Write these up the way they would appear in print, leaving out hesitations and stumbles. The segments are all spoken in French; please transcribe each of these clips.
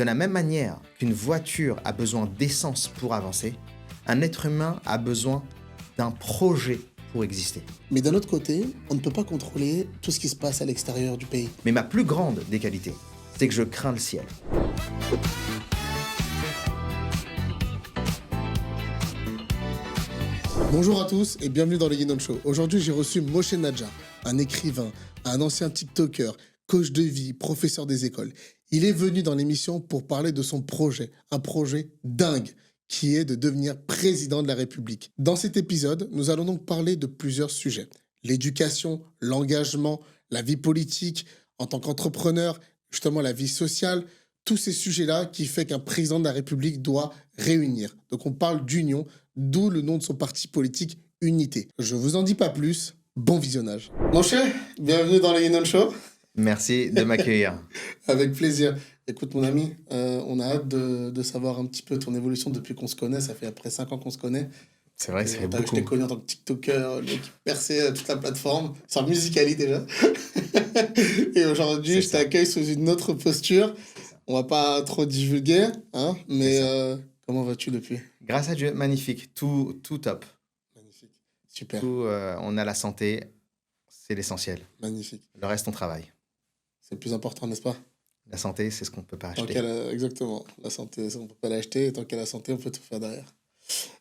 de la même manière qu'une voiture a besoin d'essence pour avancer, un être humain a besoin d'un projet pour exister. Mais d'un autre côté, on ne peut pas contrôler tout ce qui se passe à l'extérieur du pays. Mais ma plus grande des qualités, c'est que je crains le ciel. Bonjour à tous et bienvenue dans le Yinon Show. Aujourd'hui, j'ai reçu Moshe Nadjar, un écrivain, un ancien TikToker, coach de vie, professeur des écoles. Il est venu dans l'émission pour parler de son projet, un projet dingue, qui est de devenir président de la République. Dans cet épisode, nous allons donc parler de plusieurs sujets. L'éducation, l'engagement, la vie politique, en tant qu'entrepreneur, justement la vie sociale, tous ces sujets-là qui fait qu'un président de la République doit réunir. Donc on parle d'union, d'où le nom de son parti politique, Unité. Je vous en dis pas plus, bon visionnage. Mon cher, bienvenue dans le Yinon Show. Merci de m'accueillir. Avec plaisir. Écoute mon ami, on a hâte de savoir un petit peu ton évolution depuis qu'on se connaît. Ça fait après 5 ans qu'on se connaît. C'est vrai que ça fait beaucoup. Je t'ai connu en tant que TikToker, le mec qui perçait toute la plateforme, sur Musical.ly déjà. Et aujourd'hui, je t'accueille sous une autre posture. On va pas trop divulguer, hein, mais comment vas-tu depuis ? Grâce à Dieu, magnifique, tout top. Magnifique, super. On a la santé, c'est l'essentiel. Magnifique. Le reste, on travaille. C'est le plus important, n'est-ce pas ? La santé, c'est ce qu'on ne peut pas acheter. Exactement. La santé, on ne peut pas l'acheter. Et tant qu'il y a la santé, on peut tout faire derrière.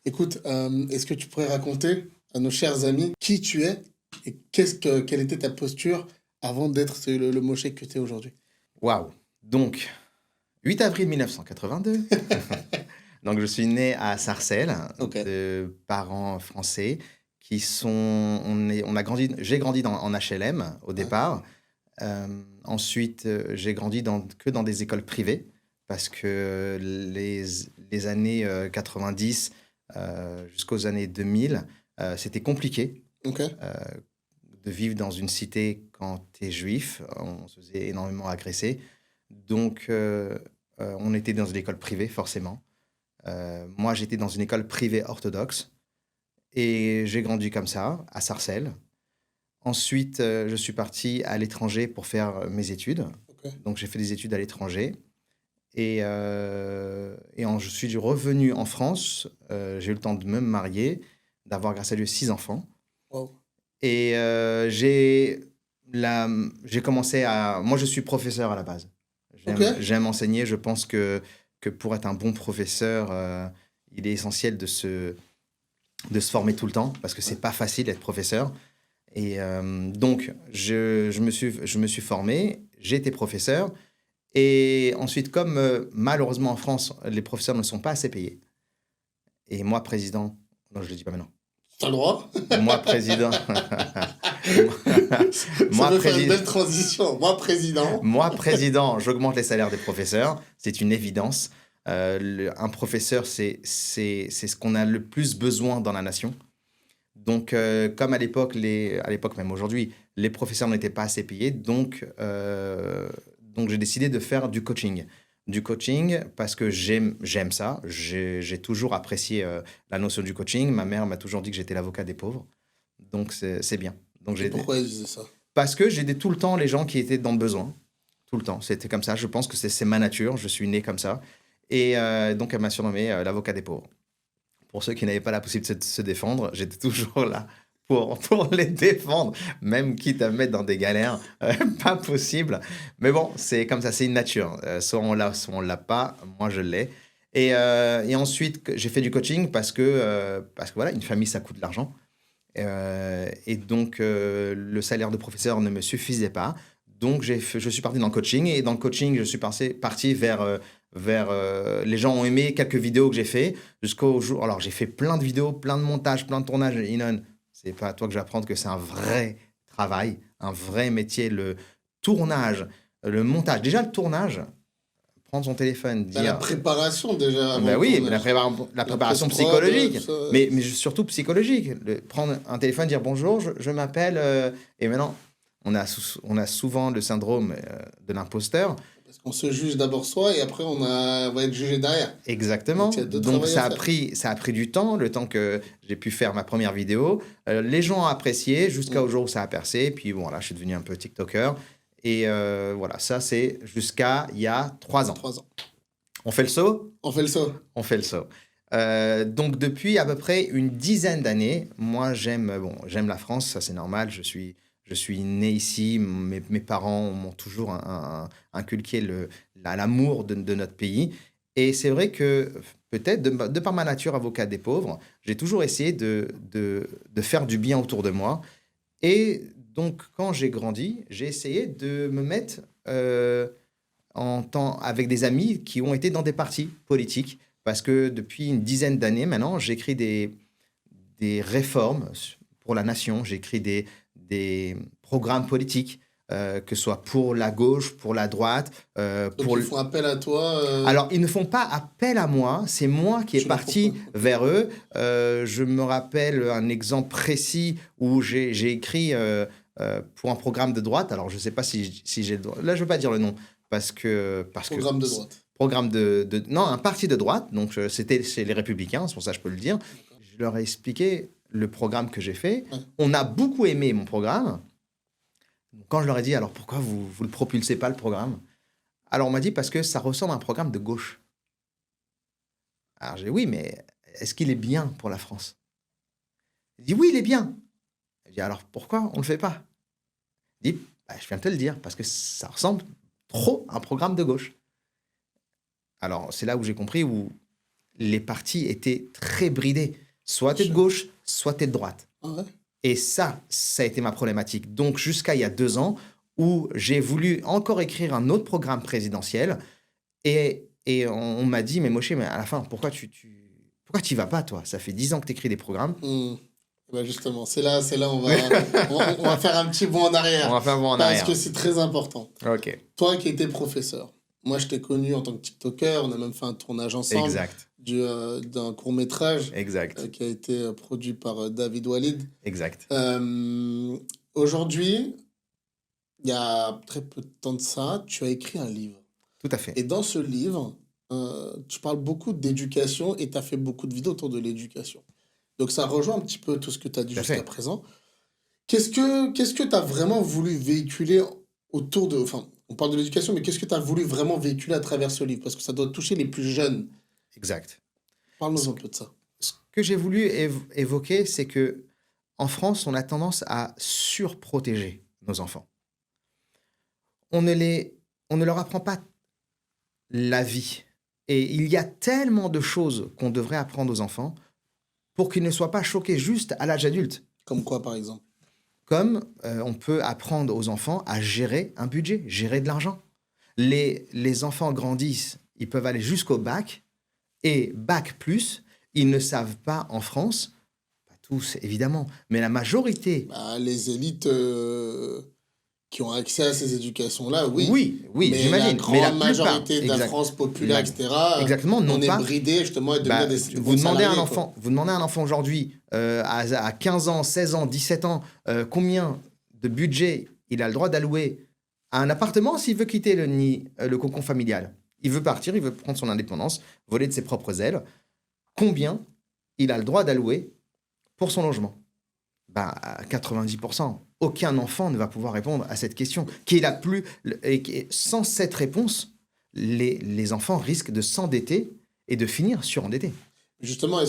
Écoute, est-ce que tu pourrais raconter à nos chers amis qui tu es et quelle était ta posture avant d'être le Moshe que tu es aujourd'hui ? Waouh ! Donc, 8 avril 1982. Donc, je suis né à Sarcelles, de parents français qui sont... J'ai grandi en HLM au départ. Ensuite, j'ai grandi que dans des écoles privées parce que les années 90 jusqu'aux années 2000, c'était compliqué de vivre dans une cité quand tu es juif. On se faisait énormément agresser. Donc, on était dans une école privée, forcément. Moi, j'étais dans une école privée orthodoxe et j'ai grandi comme ça, à Sarcelles. Ensuite, je suis parti à l'étranger pour faire mes études. Donc, j'ai fait des études à l'étranger. Et je suis revenu en France. J'ai eu le temps de me marier, d'avoir, grâce à Dieu, 6 enfants. Wow. Et j'ai commencé à... Moi, je suis professeur à la base. J'aime enseigner. Je pense que pour être un bon professeur, il est essentiel de se former tout le temps, parce que c'est pas facile d'être professeur. Et donc, je me suis formé, j'ai été professeur. Et ensuite, comme malheureusement en France, les professeurs ne sont pas assez payés. Et moi, président... Non, je ne le dis pas maintenant. T'as le droit ? Moi, président... Ça me fait une belle transition. Moi, président, j'augmente les salaires des professeurs. C'est une évidence. Un professeur, c'est ce qu'on a le plus besoin dans la nation. Donc, comme à l'époque, même aujourd'hui, les professeurs n'étaient pas assez payés, donc j'ai décidé de faire du coaching. Du coaching parce que j'aime ça. J'ai toujours apprécié la notion du coaching. Ma mère m'a toujours dit que j'étais l'avocat des pauvres. Donc, c'est bien. Donc, pourquoi elle disait ça ? Parce que j'aidais tout le temps les gens qui étaient dans le besoin. Tout le temps. C'était comme ça. Je pense que c'est ma nature. Je suis né comme ça. Et donc, elle m'a surnommé l'avocat des pauvres. Pour ceux qui n'avaient pas la possibilité de se défendre, j'étais toujours là pour les défendre, même quitte à me mettre dans des galères. Pas possible. Mais bon, c'est comme ça, c'est une nature. Soit on l'a, soit on l'a pas. Moi, je l'ai. Et ensuite, j'ai fait du coaching parce que voilà, une famille, ça coûte de l'argent. Et donc, le salaire de professeur ne me suffisait pas. Donc, je suis parti dans le coaching. Et dans le coaching, je suis parti vers les gens ont aimé quelques vidéos que j'ai fait jusqu'au jour. Alors, j'ai fait plein de vidéos, plein de montages, plein de tournages. Yinon, c'est pas à toi que je vais apprendre que c'est un vrai travail, un vrai métier. Le tournage, le montage. Déjà, le tournage, prendre son téléphone, dire... La préparation, déjà. Oui, la préparation psychologique. Mais surtout psychologique. Prendre un téléphone, dire bonjour, je m'appelle... et maintenant, on a souvent le syndrome de l'imposteur. Parce qu'on se juge d'abord soi et après on va être jugé derrière. Exactement. Donc ça a pris du temps, le temps que j'ai pu faire ma première vidéo. Les gens ont apprécié jusqu'au jour où ça a percé. Puis bon, là, je suis devenu un peu TikToker. Et voilà, ça c'est jusqu'à il y a 3 ans. 3 ans. On fait le saut? On fait le saut. On fait le saut. Donc, depuis à peu près une dizaine d'années, moi, j'aime la France, ça c'est normal. Je suis né ici. Mes parents m'ont toujours inculqué l'amour de notre pays. Et c'est vrai que peut-être de par ma nature avocat des pauvres, j'ai toujours essayé de faire du bien autour de moi. Et donc, quand j'ai grandi, j'ai essayé de me mettre avec des amis qui ont été dans des partis politiques. Parce que depuis une dizaine d'années maintenant, j'écris des réformes pour la nation. J'écris des programmes politiques, que ce soit pour la gauche, pour la droite. Donc, ils font appel à toi. Alors, ils ne font pas appel à moi. C'est moi qui est parti vers eux. Je me rappelle un exemple précis où j'ai écrit pour un programme de droite. Alors, je ne sais pas si j'ai le droit. Là, je ne veux pas dire le nom. Programme de droite. Non, un parti de droite. Donc, c'était chez les Républicains. C'est pour ça que je peux le dire. Je leur ai expliqué le programme que j'ai fait. Ouais. On a beaucoup aimé mon programme. Quand je leur ai dit, alors pourquoi vous ne le propulsez pas, le programme? Alors, on m'a dit, parce que ça ressemble à un programme de gauche. Alors, j'ai dit, oui, mais est-ce qu'il est bien pour la France? Il dit, oui, il est bien. J'ai dit, alors pourquoi on ne le fait pas? Il dit, je viens de te le dire, parce que ça ressemble trop à un programme de gauche. Alors, c'est là où j'ai compris où les partis étaient très bridés. Soit t'es de gauche, soit t'es de droite. Ah ouais. Et ça a été ma problématique. Donc, jusqu'à il y a 2 ans, où j'ai voulu encore écrire un autre programme présidentiel. Et on m'a dit, mais Moshe, mais à la fin, pourquoi tu y vas pas, toi? Ça fait 10 ans que tu écris des programmes. Ben justement, c'est là on va faire un petit bond en arrière. On va faire un bond en arrière. Parce que c'est très important. Ok. Toi qui étais professeur, moi je t'ai connu en tant que TikToker, on a même fait un tournage ensemble. Exact. D'un court-métrage. Exact. Qui a été produit par David Walid. Exact. Aujourd'hui, il y a très peu de temps de ça, tu as écrit un livre. Tout à fait. Et dans ce livre, tu parles beaucoup d'éducation et tu as fait beaucoup de vidéos autour de l'éducation. Donc ça rejoint un petit peu tout ce que tu as dit jusqu'à présent. Qu'est-ce que tu as vraiment voulu véhiculer autour de... Enfin, on parle de l'éducation, mais qu'est-ce que tu as voulu vraiment véhiculer à travers ce livre? Parce que ça doit toucher les plus jeunes. Exact. Parle-nous un peu de ça. Ce que j'ai voulu évoquer, c'est que en France, on a tendance à surprotéger nos enfants. On ne leur apprend pas la vie. Et il y a tellement de choses qu'on devrait apprendre aux enfants pour qu'ils ne soient pas choqués juste à l'âge adulte. Comme quoi, par exemple? Comme on peut apprendre aux enfants à gérer un budget, gérer de l'argent. Les enfants grandissent, ils peuvent aller jusqu'au bac, et bac plus, ils ne savent pas en France, pas tous évidemment, mais la majorité... les élites qui ont accès à ces éducations-là, oui. Oui, mais j'imagine. Mais la grande majorité de la France populaire, etc., exactement, on est bridés justement à devenir des vous demandez à un enfant aujourd'hui, à 15 ans, 16 ans, 17 ans, combien de budget il a le droit d'allouer à un appartement s'il veut quitter le cocon familial. Il veut partir, il veut prendre son indépendance, voler de ses propres ailes. Combien il a le droit d'allouer pour son logement? À 90%. Aucun enfant ne va pouvoir répondre à cette question. Sans cette réponse, les enfants risquent de s'endetter et de finir surendettés. Justement,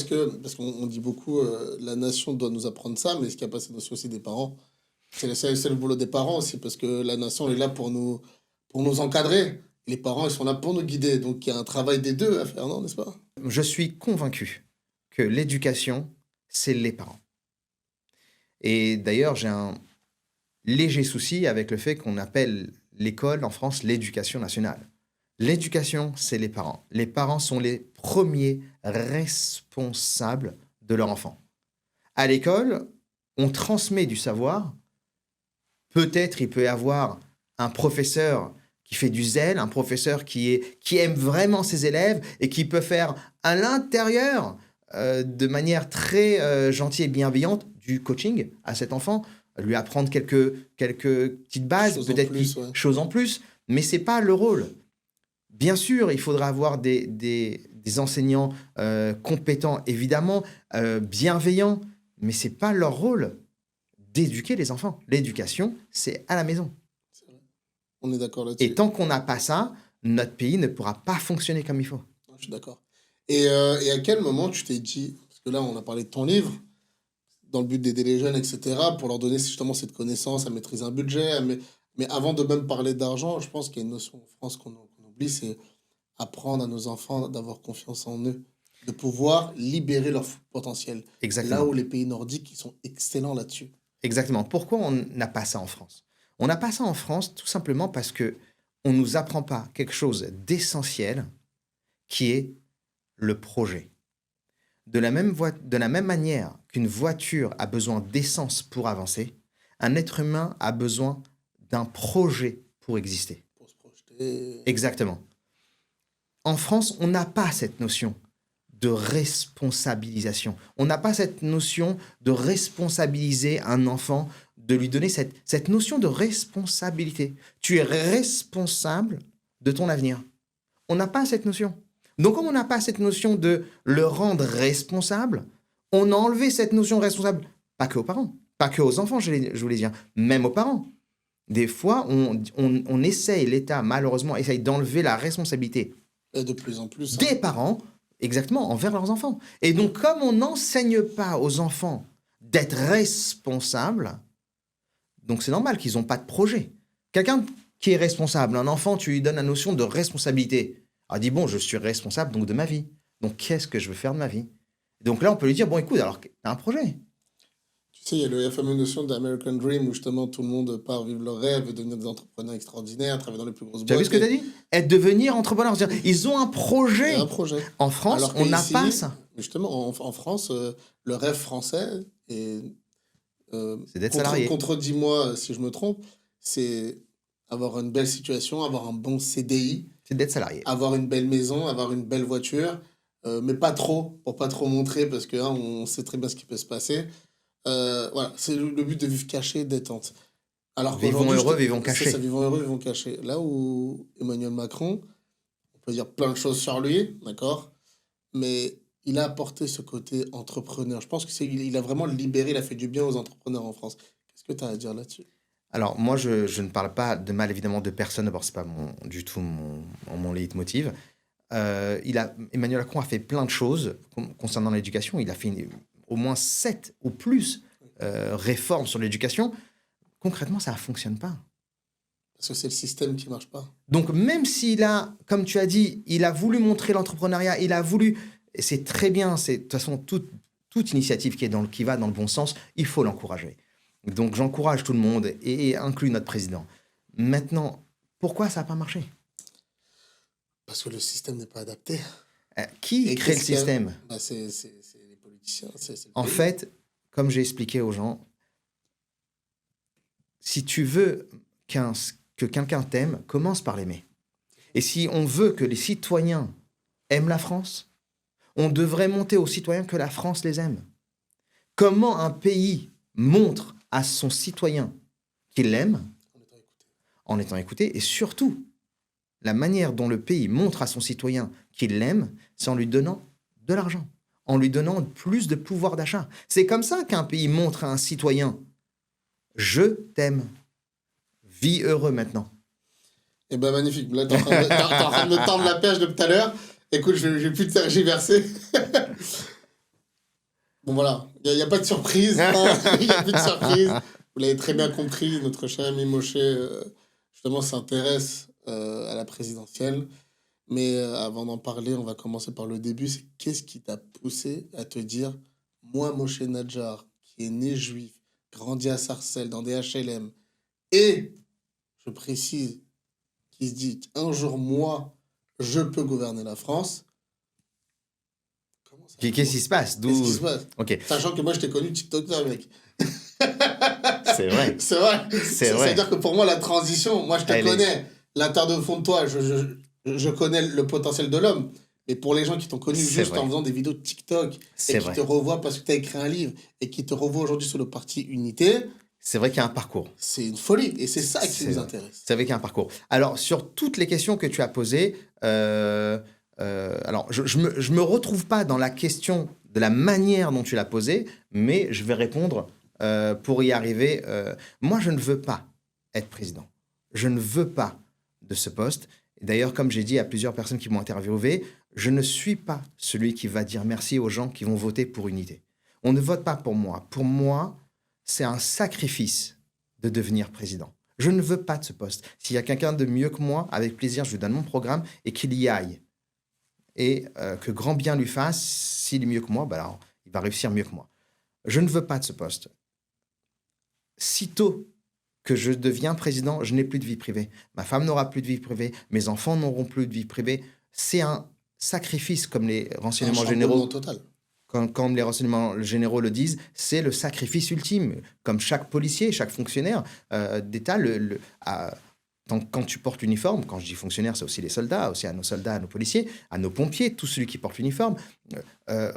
parce qu'on dit beaucoup, la nation doit nous apprendre ça, mais est-ce qu'il n'y a pas cette notion aussi des parents? C'est le boulot des parents aussi, parce que la nation est là pour nous encadrer. Les parents, ils sont là pour nous guider. Donc, il y a un travail des deux à faire, non, n'est-ce pas? Je suis convaincu que l'éducation, c'est les parents. Et d'ailleurs, j'ai un léger souci avec le fait qu'on appelle l'école en France l'éducation nationale. L'éducation, c'est les parents. Les parents sont les premiers responsables de leur enfant. À l'école, on transmet du savoir. Peut-être il peut y avoir un professeur qui fait du zèle, un professeur qui aime vraiment ses élèves et qui peut faire à l'intérieur, de manière très gentille et bienveillante, du coaching à cet enfant, lui apprendre quelques petites bases, peut-être choses en plus, mais c'est pas le rôle. Bien sûr, il faudra avoir des enseignants compétents, évidemment, bienveillants, mais c'est pas leur rôle d'éduquer les enfants. L'éducation, c'est à la maison. C'est vrai. On est d'accord là-dessus. Et tant qu'on n'a pas ça, notre pays ne pourra pas fonctionner comme il faut. Je suis d'accord. Et à quel moment tu t'es dit, parce que là, on a parlé de ton livre, dans le but d'aider les jeunes, etc., pour leur donner justement cette connaissance, à maîtriser un budget, mais avant de même parler d'argent, je pense qu'il y a une notion en France qu'on oublie, c'est apprendre à nos enfants d'avoir confiance en eux, de pouvoir libérer leur potentiel. Là Exactement. où les pays nordiques, ils sont excellents là-dessus. Exactement. Pourquoi on n'a pas ça en France? On n'a pas ça en France tout simplement parce que on nous apprend pas quelque chose d'essentiel qui est le projet. De la même manière qu'une voiture a besoin d'essence pour avancer, un être humain a besoin d'un projet pour exister. Pour se projeter. Exactement. En France, on n'a pas cette notion de responsabilisation. On n'a pas cette notion de responsabiliser un enfant, de lui donner cette notion de responsabilité. Tu es responsable de ton avenir. On n'a pas cette notion. Donc, comme on n'a pas cette notion de le rendre responsable, on a enlevé cette notion de responsable, pas que aux parents, pas que aux enfants, je voulais dire, même aux parents. Des fois, on essaye, l'État, malheureusement, essaye d'enlever la responsabilité Et de plus en plus. des parents, exactement, envers leurs enfants. Et donc, comme on n'enseigne pas aux enfants d'être responsables, donc c'est normal qu'ils n'ont pas de projet. Quelqu'un qui est responsable, un enfant, tu lui donnes la notion de responsabilité. Alors, il dit, bon, je suis responsable donc de ma vie. Donc, qu'est-ce que je veux faire de ma vie? Donc là, on peut lui dire, bon, écoute, alors, tu as un projet. Tu sais, il y a la fameuse notion d'American Dream où justement tout le monde part vivre leur rêve et devenir des entrepreneurs extraordinaires, travailler dans les plus grosses Tu as vu boîtes. ce que tu as dit? Être devenir entrepreneur. C'est-à-dire, ils ont un projet. Et un projet. En France, Alors on n'a qu'ici, pas ça. Justement, en France, le rêve français, et C'est d'être salarié. contredis-moi si je me trompe, c'est avoir une belle situation, avoir un bon CDI, C'est d'être salarié. avoir une belle maison, avoir une belle voiture, mais pas trop, pour pas trop montrer, parce que hein, on sait très bien ce qui peut se passer. Voilà, c'est le but de vivre caché, détente. Alors Vivons qu'aujourd'hui, heureux, vivons cachés. ça, vivons heureux, vivons cachés. Là où Emmanuel Macron, on peut dire plein de choses sur lui, d'accord, mais il a apporté ce côté entrepreneur. Je pense il a vraiment libéré, il a fait du bien aux entrepreneurs en France. Qu'est-ce que tu as à dire là-dessus? Alors, moi, je ne parle pas de mal, évidemment, de personne. D'abord, ce n'est pas du tout mon leitmotiv. Emmanuel Macron a fait plein de choses concernant l'éducation. Il a fait au moins 7 ou plus réformes sur l'éducation. Concrètement, ça ne fonctionne pas. Parce que c'est le système qui ne marche pas. Donc, même s'il a, comme tu as dit, il a voulu montrer l'entrepreneuriat, il a voulu... Et c'est très bien, de toute façon, toute initiative qui va dans le bon sens, il faut l'encourager. Donc, j'encourage tout le monde, et inclus notre président. Maintenant, pourquoi ça n'a pas marché? Parce que le système n'est pas adapté. Qui crée le système? C'est les politiciens. En fait, comme j'ai expliqué aux gens, si tu veux que quelqu'un t'aime, commence par l'aimer. Et si on veut que les citoyens aiment la France, on devrait montrer aux citoyens que la France les aime. Comment un pays montre à son citoyen qu'il l'aime? En étant écouté. Et surtout, la manière dont le pays montre à son citoyen qu'il l'aime, c'est en lui donnant de l'argent, en lui donnant plus de pouvoir d'achat. C'est comme ça qu'un pays montre à un citoyen « Je t'aime. Vis heureux maintenant. » Eh ben magnifique. Là, t'es en train de me tendre la perche de tout à l'heure. Écoute, je vais plus te tergiverser. Bon, voilà. Il n'y a pas de surprise. Il n'y a plus de surprise. Vous l'avez très bien compris. Notre cher ami Moshe, justement, s'intéresse à la présidentielle. Mais avant d'en parler, on va commencer par le début. C'est qu'est-ce qui t'a poussé à te dire, moi, Moshe Nadjar, qui est né juif, grandi à Sarcelles, dans des HLM, et, je précise, qui se dit, un jour, moi, je peux gouverner la France. Qu'est-ce qui se passe? Qu'est-ce qui se passe? Okay. Sachant que moi, je t'ai connu TikToker, mec. C'est vrai. C'est vrai. C'est vrai. C'est-à-dire que pour moi, la transition, moi, je te connais. L'intérieur de fond de toi, je connais le potentiel de l'homme. Mais pour les gens qui t'ont connu juste en faisant des vidéos de TikTok et qui te revoient parce que tu as écrit un livre et qui te revoient aujourd'hui sur le parti Unité... C'est vrai qu'il y a un parcours. C'est une folie. Et c'est ça qui nous intéresse. C'est vrai qu'il y a un parcours. Alors, sur toutes les questions que tu as posées, alors, je me retrouve pas dans la question de la manière dont tu l'as posée, mais je vais répondre pour y arriver. Moi, je ne veux pas être président. Je ne veux pas de ce poste. D'ailleurs, comme j'ai dit à plusieurs personnes qui m'ont interviewé, je ne suis pas celui qui va dire merci aux gens qui vont voter pour unité. On ne vote pas pour moi. Pour moi, c'est un sacrifice de devenir président. Je ne veux pas de ce poste. S'il y a quelqu'un de mieux que moi, avec plaisir, je lui donne mon programme et qu'il y aille. Et que grand bien lui fasse, s'il est mieux que moi, alors, il va réussir mieux que moi. Je ne veux pas de ce poste. Sitôt que je deviens président, je n'ai plus de vie privée. Ma femme n'aura plus de vie privée, mes enfants n'auront plus de vie privée. C'est un sacrifice, comme les renseignements généraux. Total. Comme les renseignements généraux le disent, c'est le sacrifice ultime. Comme chaque policier, chaque fonctionnaire d'État, quand tu portes l'uniforme, quand je dis fonctionnaire, c'est aussi les soldats, aussi à nos soldats, à nos policiers, à nos pompiers, tous ceux qui portent l'uniforme,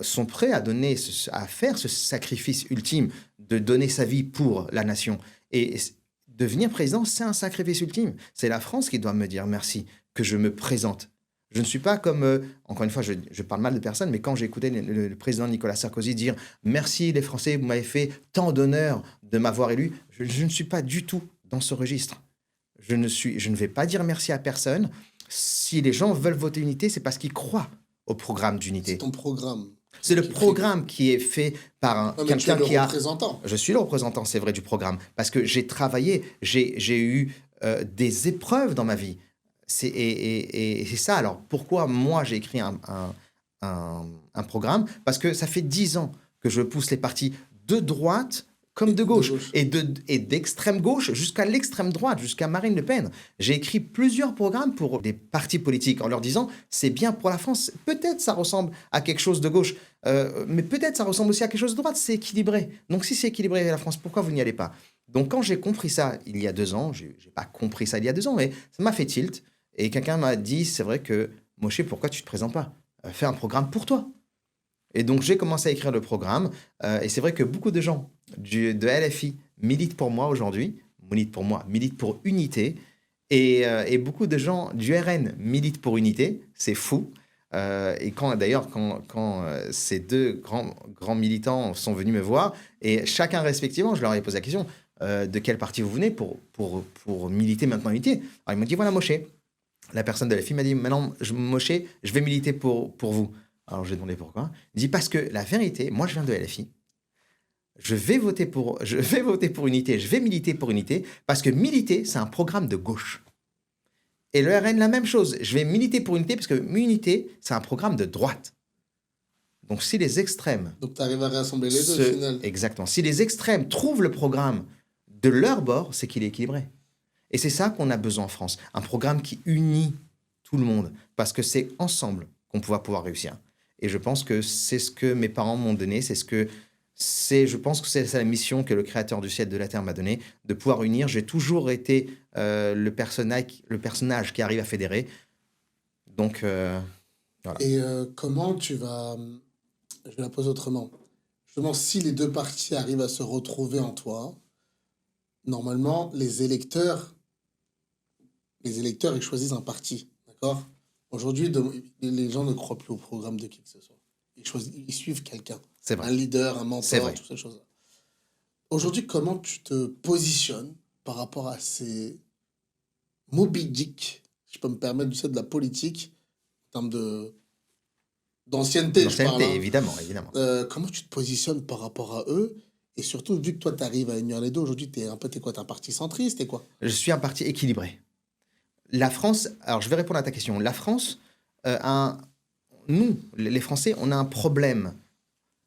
sont prêts à faire ce sacrifice ultime de donner sa vie pour la nation. Et devenir président, c'est un sacrifice ultime. C'est la France qui doit me dire merci, que je me présente. Je ne suis pas comme, encore une fois, je parle mal de personne, mais quand j'ai écouté le président Nicolas Sarkozy dire « Merci les Français, vous m'avez fait tant d'honneur de m'avoir élu », je ne suis pas du tout dans ce registre. Je ne vais pas dire merci à personne. Si les gens veulent voter unité, c'est parce qu'ils croient au programme d'unité. C'est ton programme. C'est le programme qui est fait par quelqu'un qui a... Je suis le représentant, c'est vrai, du programme. Parce que j'ai travaillé, j'ai eu des épreuves dans ma vie. Et c'est ça. Alors, pourquoi moi, j'ai écrit un programme? Parce que ça fait 10 ans que je pousse les partis de droite comme de gauche. Et d'extrême gauche jusqu'à l'extrême droite, jusqu'à Marine Le Pen. J'ai écrit plusieurs programmes pour des partis politiques en leur disant « c'est bien pour la France ». Peut-être ça ressemble à quelque chose de gauche, mais peut-être ça ressemble aussi à quelque chose de droite. C'est équilibré. Donc, si c'est équilibré la France, pourquoi vous n'y allez pas? Donc, quand j'ai compris ça il y a 2 ans, je n'ai pas compris ça il y a 2 ans, mais ça m'a fait tilt. Et quelqu'un m'a dit, c'est vrai que, Moshe, pourquoi tu ne te présentes pas? Fais un programme pour toi. Et donc, j'ai commencé à écrire le programme. Et c'est vrai que beaucoup de gens de LFI militent pour moi aujourd'hui. Militent pour unité. Et beaucoup de gens du RN militent pour unité. C'est fou. Et quand ces deux grands militants sont venus me voir, et chacun respectivement, je leur ai posé la question, de quel parti vous venez pour militer maintenant unité? Alors, ils m'ont dit, voilà, Moshe. La personne de la fille m'a dit, maintenant, Moshe, je vais militer pour vous. Alors, j'ai demandé pourquoi. Il dit, parce que la vérité, moi, je viens de LFI. Je vais voter pour unité, je vais militer pour unité, parce que militer, c'est un programme de gauche. Et le RN, la même chose. Je vais militer pour unité, parce que unité, c'est un programme de droite. Donc, si les extrêmes... Donc, tu arrives à rassembler les deux, au final. Exactement. Si les extrêmes trouvent le programme de leur bord, c'est qu'il est équilibré. Et c'est ça qu'on a besoin en France, un programme qui unit tout le monde, parce que c'est ensemble qu'on va pouvoir réussir. Et je pense que c'est ce que mes parents m'ont donné, je pense que c'est la mission que le Créateur du ciel et de la terre m'a donnée, de pouvoir unir. J'ai toujours été le personnage qui arrive à fédérer. Donc, voilà. Et comment tu vas... Je vais la poser autrement. Justement, si les deux partis arrivent à se retrouver en toi, normalement, les électeurs, ils choisissent un parti, d'accord? Aujourd'hui, les gens ne croient plus au programme de qui que ce soit. Ils suivent quelqu'un. C'est vrai. Un leader, un mentor, toutes ces choses-là. Aujourd'hui, comment tu te positionnes par rapport à ces Moby Dick, si je peux me permettre, de la politique, en termes d'ancienneté, je parle. Évidemment. Comment tu te positionnes par rapport à eux? Et surtout, vu que toi, tu arrives à unir les deux, aujourd'hui, t'es quoi? T'es un parti centriste, t'es quoi? Je suis un parti équilibré. La France, alors je vais répondre à ta question. La France, nous, les Français, on a un problème,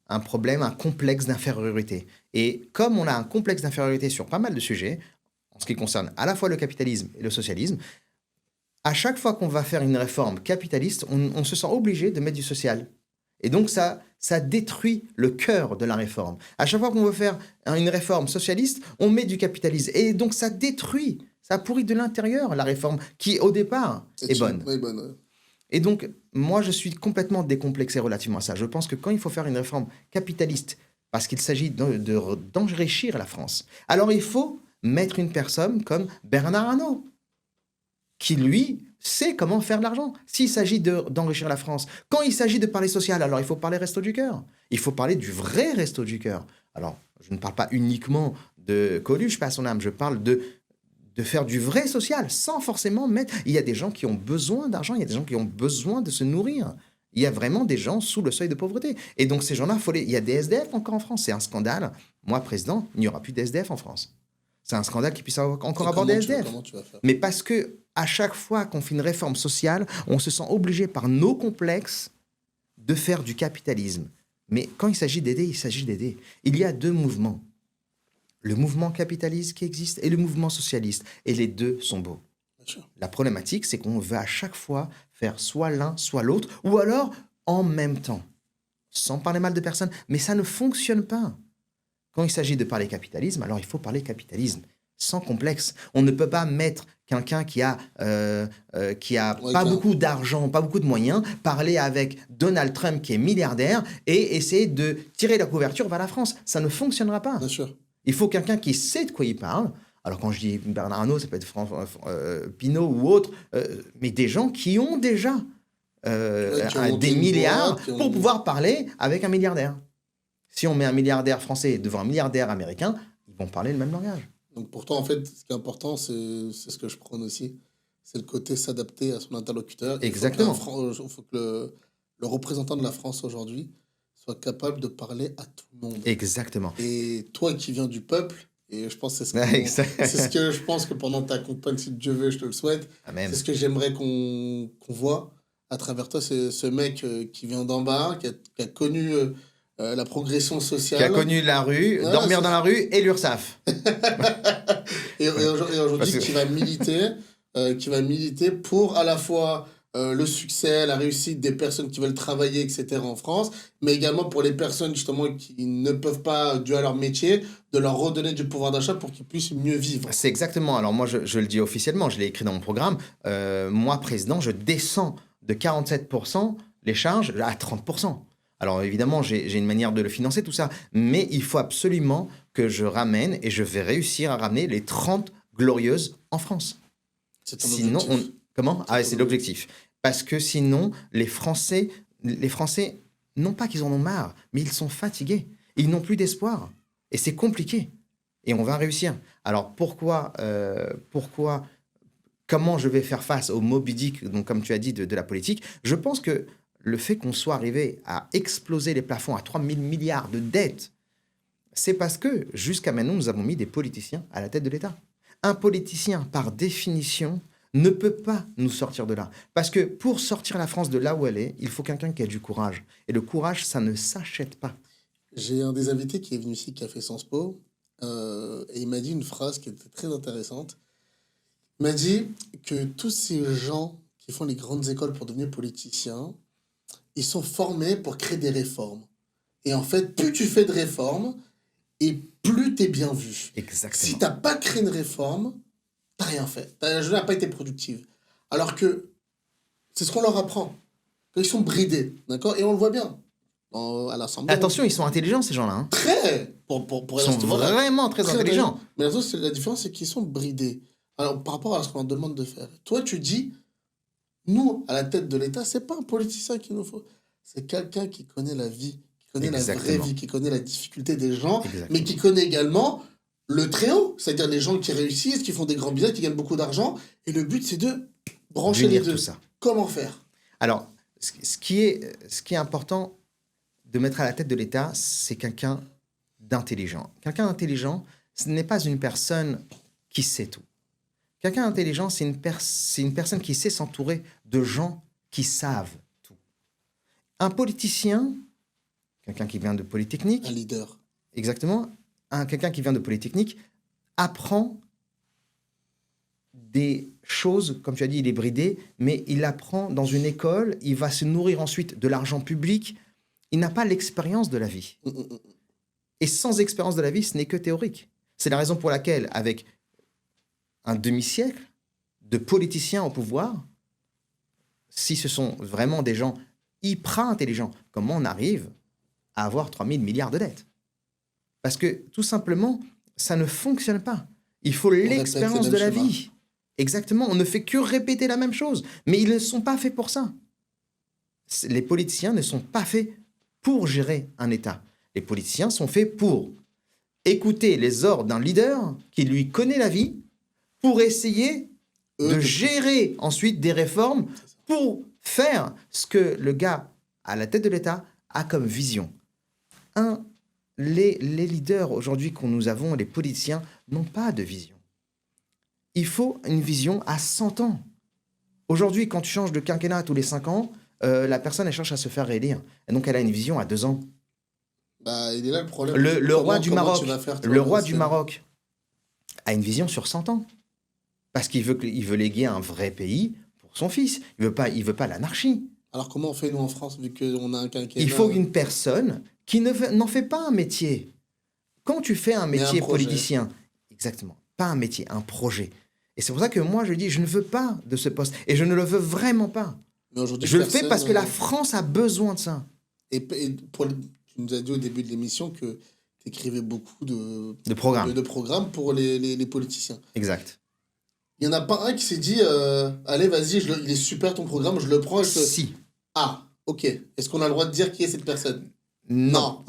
un complexe d'infériorité. Et comme on a un complexe d'infériorité sur pas mal de sujets, en ce qui concerne à la fois le capitalisme et le socialisme, à chaque fois qu'on va faire une réforme capitaliste, on se sent obligé de mettre du social. Et donc, ça détruit le cœur de la réforme. À chaque fois qu'on veut faire une réforme socialiste, on met du capitalisme. Et donc, ça détruit, ça pourrit de l'intérieur la réforme qui, au départ, est bonne. Oui, bonne. Ouais. Et donc, moi, je suis complètement décomplexé relativement à ça. Je pense que quand il faut faire une réforme capitaliste, parce qu'il s'agit d'enrichir la France, alors il faut mettre une personne comme Bernard Arnault, qui, lui, sait comment faire de l'argent. S'il s'agit d'enrichir la France, quand il s'agit de parler social, alors il faut parler Resto du Cœur. Il faut parler du vrai Resto du Cœur. Alors, je ne parle pas uniquement de Coluche, pas son âme, je parle de de faire du vrai social, sans forcément mettre... Il y a des gens qui ont besoin d'argent, il y a des gens qui ont besoin de se nourrir. Il y a vraiment des gens sous le seuil de pauvreté. Et donc, ces gens-là, il y a des SDF encore en France. C'est un scandale. Moi, président, il n'y aura plus d'SDF en France. C'est un scandale qu'il puisse encore avoir des SDF. Comment tu vas faire? Mais parce que à chaque fois qu'on fait une réforme sociale, on se sent obligé par nos complexes de faire du capitalisme. Mais quand il s'agit d'aider, il s'agit d'aider. Il y a deux mouvements. Le mouvement capitaliste qui existe et le mouvement socialiste. Et les deux sont beaux. La problématique, c'est qu'on veut à chaque fois faire soit l'un, soit l'autre, ou alors en même temps, sans parler mal de personne. Mais ça ne fonctionne pas. Quand il s'agit de parler capitalisme, alors il faut parler capitalisme, sans complexe. On ne peut pas mettre quelqu'un qui a pas beaucoup d'argent, pas beaucoup de moyens, parler avec Donald Trump qui est milliardaire et essayer de tirer la couverture vers la France. Ça ne fonctionnera pas. Bien sûr. Il faut quelqu'un qui sait de quoi il parle. Alors quand je dis Bernard Arnault, ça peut être Pinault ou autre, mais des gens qui ont déjà des milliards pour pouvoir parler avec un milliardaire. Si on met un milliardaire français devant un milliardaire américain, ils vont parler le même langage. Donc pour toi, en fait, ce qui est important, c'est ce que je prône aussi, c'est le côté s'adapter à son interlocuteur. Exactement. Il faut que le représentant de la France aujourd'hui soit capable de parler à tout le monde. Exactement. Et toi qui viens du peuple, et je pense que c'est ce que je pense que pendant ta campagne, si Dieu veut, je te le souhaite. Amen. C'est ce que j'aimerais qu'on voit à travers toi, c'est ce mec qui vient d'en bas, qui a connu la progression sociale. Qui a connu la rue, dormir dans la rue et l'URSSAF. et aujourd'hui, qui va militer pour à la fois le succès, la réussite des personnes qui veulent travailler, etc. en France, mais également pour les personnes justement qui ne peuvent pas, dû à leur métier, de leur redonner du pouvoir d'achat pour qu'ils puissent mieux vivre. C'est exactement. Alors moi, je le dis officiellement, je l'ai écrit dans mon programme. Moi, président, je descends de 47% les charges à 30%. Alors évidemment, j'ai une manière de le financer, tout ça, mais il faut absolument que je ramène, et je vais réussir à ramener les 30 glorieuses en France. C'est ton sinon, objectif. Comment ? C'est l'objectif. Parce que sinon, les Français, non pas qu'ils en ont marre, mais ils sont fatigués. Ils n'ont plus d'espoir. Et c'est compliqué. Et on va réussir. Alors comment je vais faire face au Moby Dick, donc comme tu as dit, de la politique ? Je pense que le fait qu'on soit arrivé à exploser les plafonds à 3 000 milliards de dettes, c'est parce que, jusqu'à maintenant, nous avons mis des politiciens à la tête de l'État. Un politicien, par définition, ne peut pas nous sortir de là. Parce que pour sortir la France de là où elle est, il faut quelqu'un qui a du courage. Et le courage, ça ne s'achète pas. J'ai un des invités qui est venu ici, qui a fait Sciences Po, et il m'a dit une phrase qui était très intéressante. Il m'a dit que tous ces gens qui font les grandes écoles pour devenir politiciens, ils sont formés pour créer des réformes. Et en fait, plus tu fais de réformes, et plus tu es bien vu. Exactement. Si tu n'as pas créé une réforme, tu n'as rien fait. Ta journée n'a pas été productive. Alors que c'est ce qu'on leur apprend. Ils sont bridés, d'accord ? Et on le voit bien à l'Assemblée. Attention, ils sont intelligents, ces gens-là. Hein. Très. Ils sont vraiment très intelligents. Mais la différence, c'est qu'ils sont bridés. Alors, par rapport à ce qu'on leur demande de faire. Toi, tu dis, nous, à la tête de l'État, c'est pas un politicien qu'il nous faut. C'est quelqu'un qui connaît la vie, qui connaît la vraie vie, qui connaît la difficulté des gens, mais qui connaît également le très haut, c'est-à-dire les gens qui réussissent, qui font des grands business, qui gagnent beaucoup d'argent. Et le but, c'est de brancher les deux. Tout ça. Comment faire ? Alors, ce qui est important de mettre à la tête de l'État, c'est quelqu'un d'intelligent. Quelqu'un d'intelligent, ce n'est pas une personne qui sait tout. Quelqu'un d'intelligent, c'est une personne qui sait s'entourer de gens qui savent tout. Un politicien, quelqu'un qui vient de Polytechnique... Un leader. Exactement. Quelqu'un qui vient de Polytechnique apprend des choses, comme tu as dit, il est bridé, mais il apprend dans une école, il va se nourrir ensuite de l'argent public. Il n'a pas l'expérience de la vie. Et sans expérience de la vie, ce n'est que théorique. C'est la raison pour laquelle, avec un demi-siècle de politiciens au pouvoir, si ce sont vraiment des gens hyper intelligents, comment on arrive à avoir 3 000 milliards de dettes ? Parce que, tout simplement, ça ne fonctionne pas. Il faut l'expérience de la vie. Exactement, on ne fait que répéter la même chose. Mais ils ne sont pas faits pour ça. Les politiciens ne sont pas faits pour gérer un État. Les politiciens sont faits pour écouter les ordres d'un leader qui lui connaît la vie, pour essayer de gérer ensuite des réformes pour faire ce que le gars à la tête de l'État a comme vision. Les leaders aujourd'hui que nous avons, les politiciens, n'ont pas de vision. Il faut une vision à 100 ans. Aujourd'hui, quand tu changes de quinquennat tous les 5 ans, la personne, elle cherche à se faire réélire. Et donc, elle a une vision à 2 ans. Bah, il est là le problème. Le roi du Maroc a une vision sur 100 ans. Parce qu'il veut léguer un vrai pays pour son fils. Il veut pas l'anarchie. Alors, comment on fait, nous, en France, vu qu'on a un quinquennat? Il faut une personne qui n'en fait pas un métier. Quand tu fais un métier politicien, exactement, pas un métier, un projet. Et c'est pour ça que moi, je dis, je ne veux pas de ce poste. Et je ne le veux vraiment pas. Mais aujourd'hui, je le fais parce que la France a besoin de ça. Tu nous as dit au début de l'émission que tu écrivais beaucoup de programmes pour les politiciens. Exact. Il n'y en a pas un qui s'est dit allez, vas-y, il est super ton programme, je le prends. Si. Ah, ok. Est-ce qu'on a le droit de dire qui est cette personne? Non.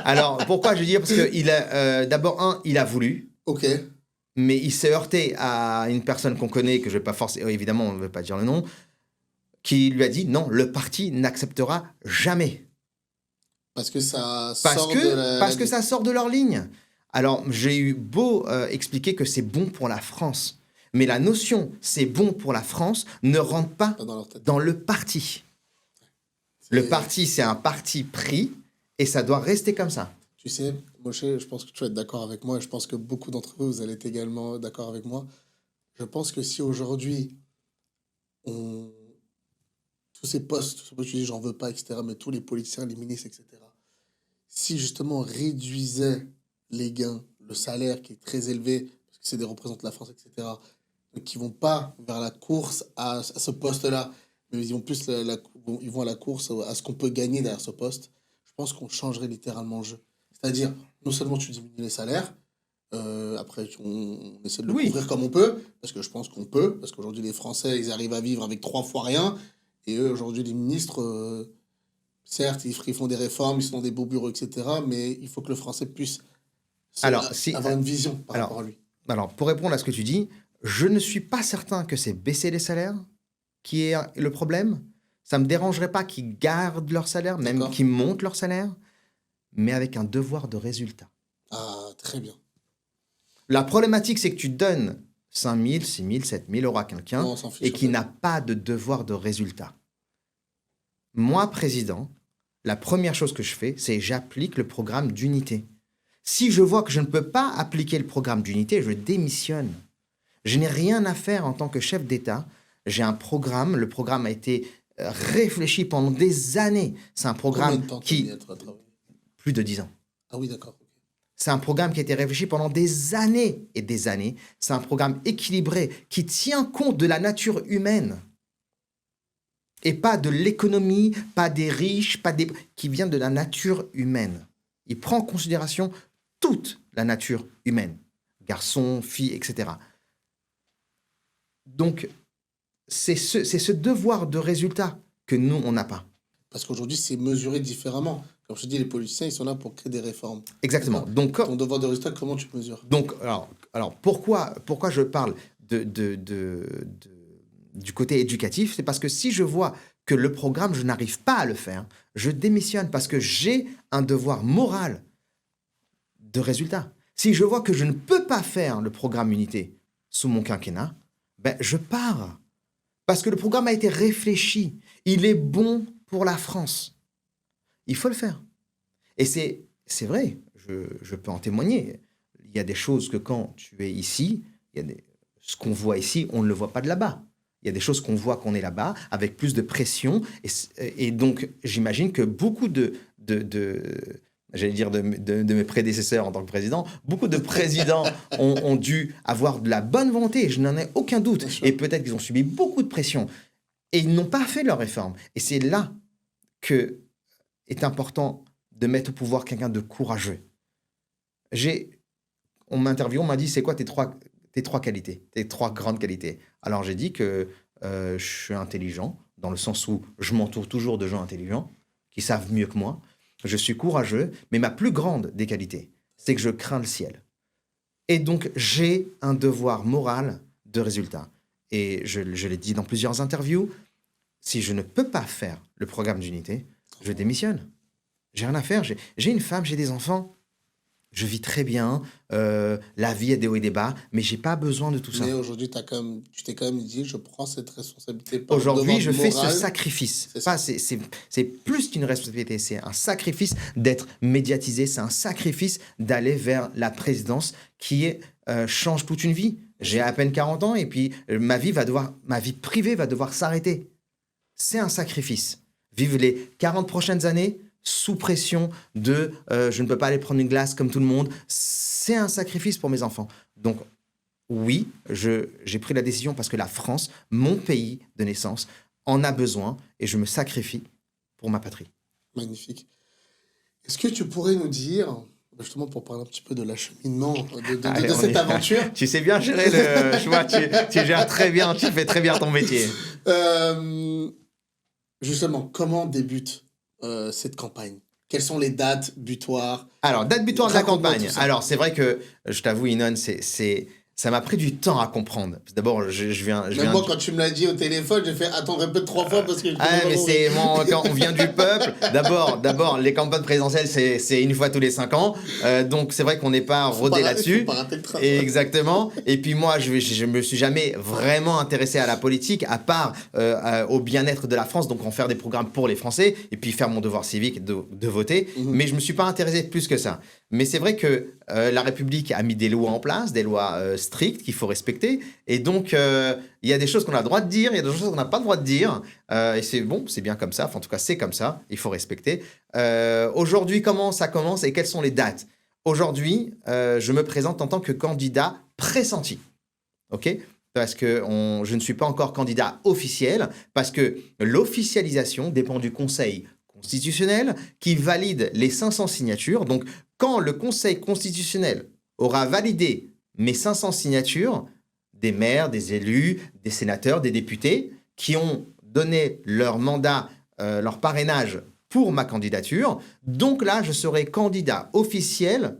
Alors, pourquoi je dis? Parce que d'abord, il a voulu. Ok. Mais il s'est heurté à une personne qu'on connaît, que je ne vais pas forcer, évidemment, on ne veut pas dire le nom, qui lui a dit non, le parti n'acceptera jamais. Parce que ça sort de leur ligne. Alors, j'ai eu beau expliquer que c'est bon pour la France, mais la notion c'est bon pour la France ne rentre pas dans le parti. Le parti, c'est un parti pris et ça doit rester comme ça. Tu sais, Moshe, je pense que tu vas être d'accord avec moi et je pense que beaucoup d'entre vous allez être également d'accord avec moi. Je pense que si aujourd'hui, tous ces postes, tu dis j'en veux pas, etc., mais tous les politiciens, les ministres, etc., si justement on réduisait les gains, le salaire qui est très élevé, parce que c'est des représentants de la France, etc., donc qui vont pas vers la course à ce poste-là, mais ils vont plus ils vont à la course à ce qu'on peut gagner derrière ce poste, je pense qu'on changerait littéralement le jeu. C'est-à-dire, non seulement tu diminues les salaires, après on essaie de le couvrir comme on peut, parce que je pense qu'on peut, parce qu'aujourd'hui les Français, ils arrivent à vivre avec 3 fois rien, et eux, aujourd'hui, les ministres, certes, ils font des réformes, ils sont dans des beaux bureaux, etc., mais il faut que le Français puisse avoir une vision par rapport à lui. Alors, pour répondre à ce que tu dis, je ne suis pas certain que c'est baisser les salaires qui est le problème. Ça ne me dérangerait pas qu'ils gardent leur salaire, même qu'ils montent leur salaire, mais avec un devoir de résultat. Ah, très bien. La problématique, c'est que tu donnes 5 000, 6 000, 7 000 euros à quelqu'un et qui n'a pas de devoir de résultat. Moi, président, la première chose que je fais, c'est j'applique le programme d'unité. Si je vois que je ne peux pas appliquer le programme d'unité, je démissionne. Je n'ai rien à faire en tant que chef d'État. J'ai un programme. Le programme a été réfléchi pendant des années. C'est un programme qui... Plus de 10 ans. Ah oui, d'accord. C'est un programme qui a été réfléchi pendant des années et des années. C'est un programme équilibré qui tient compte de la nature humaine. Et pas de l'économie, pas des riches, qui vient de la nature humaine. Il prend en considération toute la nature humaine. Garçons, filles, etc. Donc, c'est ce devoir de résultat que nous, on n'a pas. Parce qu'aujourd'hui, c'est mesuré différemment. Comme je te dis, les politiciens, ils sont là pour créer des réformes. Exactement. Donc, ton devoir de résultat, comment tu mesures? Donc, alors pourquoi je parle du côté éducatif? C'est parce que si je vois que le programme, je n'arrive pas à le faire, je démissionne parce que j'ai un devoir moral de résultat. Si je vois que je ne peux pas faire le programme Unité sous mon quinquennat, ben je pars. Parce que le programme a été réfléchi. Il est bon pour la France. Il faut le faire. Et c'est vrai, je peux en témoigner. Il y a des choses que quand tu es ici, ce qu'on voit ici, on ne le voit pas de là-bas. Il y a des choses qu'on voit qu'on est là-bas, avec plus de pression. Et donc, j'imagine que beaucoup j'allais dire de mes prédécesseurs en tant que président, beaucoup de présidents ont dû avoir de la bonne volonté, je n'en ai aucun doute. Et peut-être qu'ils ont subi beaucoup de pression. Et ils n'ont pas fait leur réforme. Et c'est là que est important de mettre au pouvoir quelqu'un de courageux. On m'a interviewé, on m'a dit, c'est quoi tes trois qualités, tes 3 grandes qualités? Alors j'ai dit que je suis intelligent, dans le sens où je m'entoure toujours de gens intelligents, qui savent mieux que moi. Je suis courageux, mais ma plus grande des qualités, c'est que je crains le ciel. Et donc, j'ai un devoir moral de résultat. Et je l'ai dit dans plusieurs interviews, si je ne peux pas faire le programme d'unité, je démissionne. J'ai rien à faire. J'ai une femme, j'ai des enfants. Je vis très bien. La vie a des hauts et des bas, mais j'ai pas besoin de tout ça. Mais aujourd'hui, tu t'es quand même dit, je prends cette responsabilité. Aujourd'hui, je fais ce sacrifice. C'est plus qu'une responsabilité, c'est un sacrifice d'être médiatisé, c'est un sacrifice d'aller vers la présidence qui change toute une vie. J'ai à peine 40 ans et puis ma vie privée va devoir s'arrêter. C'est un sacrifice. Vivre les 40 prochaines années sous pression de je ne peux pas aller prendre une glace comme tout le monde, c'est un sacrifice pour mes enfants. Donc oui, j'ai pris la décision parce que la France, mon pays de naissance, en a besoin et je me sacrifie pour ma patrie. Magnifique. Est-ce que tu pourrais nous dire, justement pour parler un petit peu de l'acheminement de cette aventure. Tu sais bien gérer je vois, tu gères très bien, tu fais très bien ton métier. Justement, comment débute cette campagne? Quelles sont les dates butoirs? Alors, date butoir de la campagne. Alors, c'est vrai que, je t'avoue, Inon, ça m'a pris du temps à comprendre. D'abord, je viens... Moi, quand tu me l'as dit au téléphone, j'ai fait attendre un peu 3 fois parce que... quand on vient du peuple, d'abord, les campagnes présidentielles, c'est une fois tous les 5 ans. Donc, c'est vrai qu'on n'est pas rodé là-dessus. Faut pas rater le train. Exactement. Et puis moi, je me suis jamais vraiment intéressé à la politique, à part au bien-être de la France, donc en faire des programmes pour les Français, et puis faire mon devoir civique de voter. Mais je me suis pas intéressé plus que ça. Mais c'est vrai que la République a mis des lois en place, des lois strictes qu'il faut respecter. Et donc, il y a des choses qu'on a le droit de dire, il y a des choses qu'on n'a pas le droit de dire. Et c'est bon, c'est bien comme ça. Enfin, en tout cas, c'est comme ça. Il faut respecter. Aujourd'hui, comment ça commence et quelles sont les dates? Aujourd'hui, je me présente en tant que candidat pressenti. OK? Parce que je ne suis pas encore candidat officiel, parce que l'officialisation dépend du Conseil constitutionnel qui valide les 500 signatures. Donc, quand le Conseil constitutionnel aura validé mes 500 signatures, des maires, des élus, des sénateurs, des députés qui ont donné leur mandat, leur parrainage pour ma candidature, donc là, je serai candidat officiel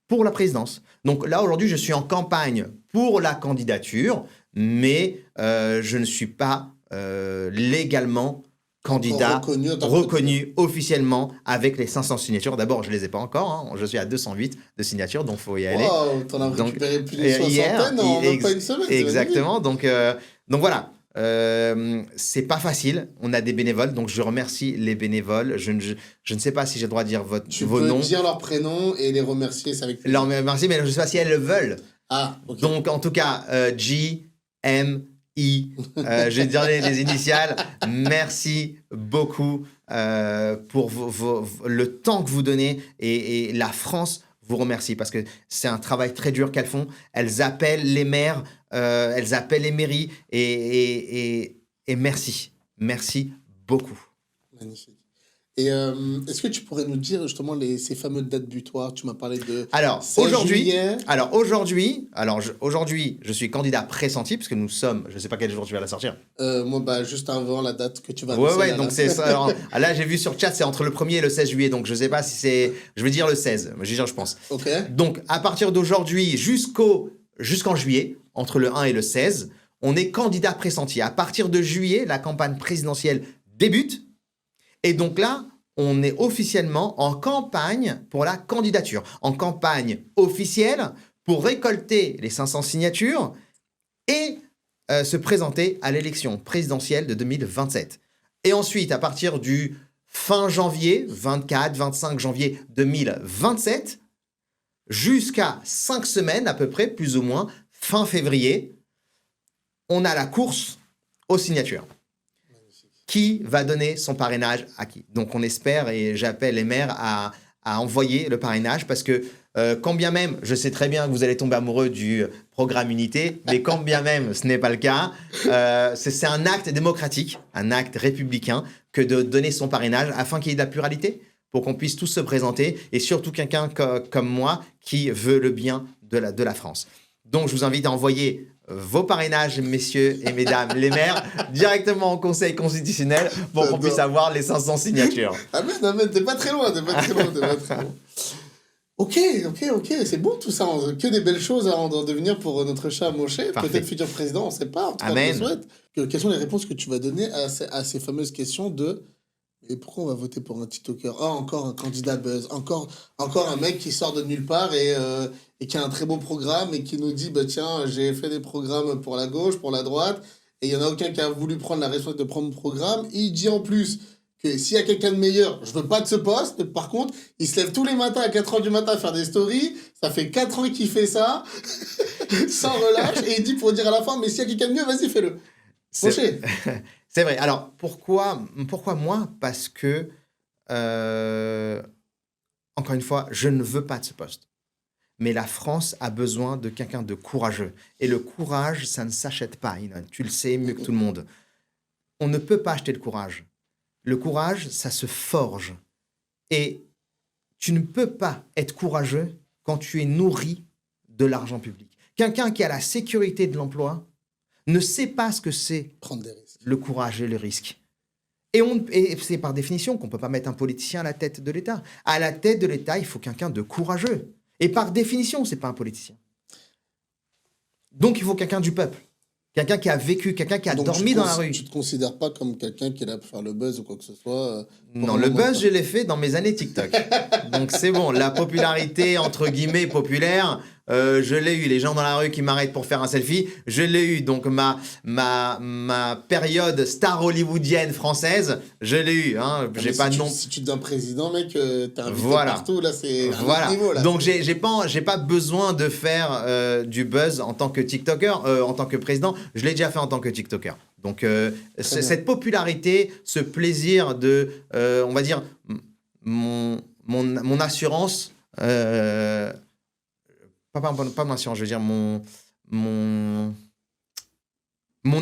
pour la présidence. Donc là, aujourd'hui, je suis en campagne pour la candidature, mais je ne suis pas légalement candidat reconnu officiellement avec les 500 signatures. D'abord, je ne les ai pas encore. Hein. Je suis à 208 de signatures, donc il faut y aller. Wow, t'en as récupéré plus de soixantaine en même pas une semaine. Exactement. Donc voilà. C'est pas facile. On a des bénévoles, donc je remercie les bénévoles. Je ne sais pas si j'ai le droit de dire vos noms. Tu peux dire leurs prénoms et les remercier, c'est avec plaisir. Leur remercier, mais je ne sais pas si elles le veulent. Ah, ok. Donc en tout cas, G, M, je vais dire les initiales. Merci beaucoup pour le temps que vous donnez et la France vous remercie parce que c'est un travail très dur qu'elles font. Elles appellent les maires, elles appellent les mairies et merci. Merci beaucoup. Magnifique. Et est-ce que tu pourrais nous dire justement ces fameuses dates butoirs? Tu m'as parlé de aujourd'hui, je suis candidat pressenti parce que nous sommes, je ne sais pas quel jour tu vas la sortir. Moi, juste avant la date que tu vas annoncer. Ouais, donc c'est ça. Alors, là, j'ai vu sur le chat, c'est entre le 1er et le 16 juillet, donc je ne sais pas si c'est... Je vais dire le 16, je pense. Ok. Donc, à partir d'aujourd'hui jusqu'en juillet, entre le 1 et le 16, on est candidat pressenti. À partir de juillet, la campagne présidentielle débute. Et donc là, on est officiellement en campagne pour la candidature, en campagne officielle pour récolter les 500 signatures et se présenter à l'élection présidentielle de 2027. Et ensuite, à partir du fin janvier, 24-25 janvier 2027, jusqu'à 5 semaines à peu près, plus ou moins, fin février, on a la course aux signatures. Qui va donner son parrainage à qui? Donc, on espère, et j'appelle les maires à envoyer le parrainage parce que quand bien même, je sais très bien que vous allez tomber amoureux du programme Unité, mais quand bien même ce n'est pas le cas, c'est un acte démocratique, un acte républicain que de donner son parrainage afin qu'il y ait de la pluralité, pour qu'on puisse tous se présenter et surtout quelqu'un comme moi qui veut le bien de la France. Donc, je vous invite à envoyer vos parrainages, messieurs et mesdames les maires, directement au Conseil constitutionnel pour qu'on puisse avoir les 500 signatures. Amen, t'es pas très loin, Ok, c'est bon tout ça. Que des belles choses à en devenir pour notre cher Moshe. Parfait. Peut-être futur président, on ne sait pas. En tout cas, on Amen. le souhaite. Quelles sont les réponses que tu vas donner à ces fameuses questions de et pourquoi on va voter pour un TikToker? Ah, encore un candidat buzz. Encore un mec qui sort de nulle part et qui a un très beau programme et qui nous dit bah, tiens, j'ai fait des programmes pour la gauche, pour la droite. Et il n'y en a aucun qui a voulu prendre la responsabilité de prendre mon programme. Et il dit en plus que s'il y a quelqu'un de meilleur, je veux pas de ce poste. Mais par contre, il se lève tous les matins à 4 h du matin à faire des stories. Ça fait 4 ans qu'il fait ça, sans relâche. Et il dit pour dire à la fin, mais s'il y a quelqu'un de mieux, vas-y, fais-le. C'est c'est vrai. Alors, pourquoi moi? Parce que, encore une fois, je ne veux pas de ce poste. Mais la France a besoin de quelqu'un de courageux. Et le courage, ça ne s'achète pas, Inon. Tu le sais mieux que tout le monde. On ne peut pas acheter le courage. Le courage, ça se forge. Et tu ne peux pas être courageux quand tu es nourri de l'argent public. Quelqu'un qui a la sécurité de l'emploi ne sait pas ce que c'est Prendre des risques. le courage et le risque. Et c'est par définition qu'on ne peut pas mettre un politicien à la tête de l'État. À la tête de l'État, il faut quelqu'un de courageux. Et par définition, ce n'est pas un politicien. Donc, il faut quelqu'un du peuple. Quelqu'un qui a vécu, quelqu'un qui a Donc, dormi dans la rue. Tu te considères pas comme quelqu'un qui est là pour faire le buzz ou quoi que ce soit Non, le buzz, je l'ai fait dans mes années TikTok. Donc, c'est bon. La popularité, entre guillemets, populaire, je l'ai eu. Les gens dans la rue qui m'arrêtent pour faire un selfie, je l'ai eu. Donc, ma période star hollywoodienne française, je l'ai eu. Hein. J'ai pas de nom. Si tu deviens président, mec, t'es invité Voilà. partout. Là, c'est un Voilà. autre niveau. Là. Donc, j'ai pas besoin de faire du buzz en tant que TikToker, en tant que président. Je l'ai déjà fait en tant que TikToker. Donc, cette popularité, ce plaisir de, on va dire, mon assurance, pas mon assurance, je veux dire, mon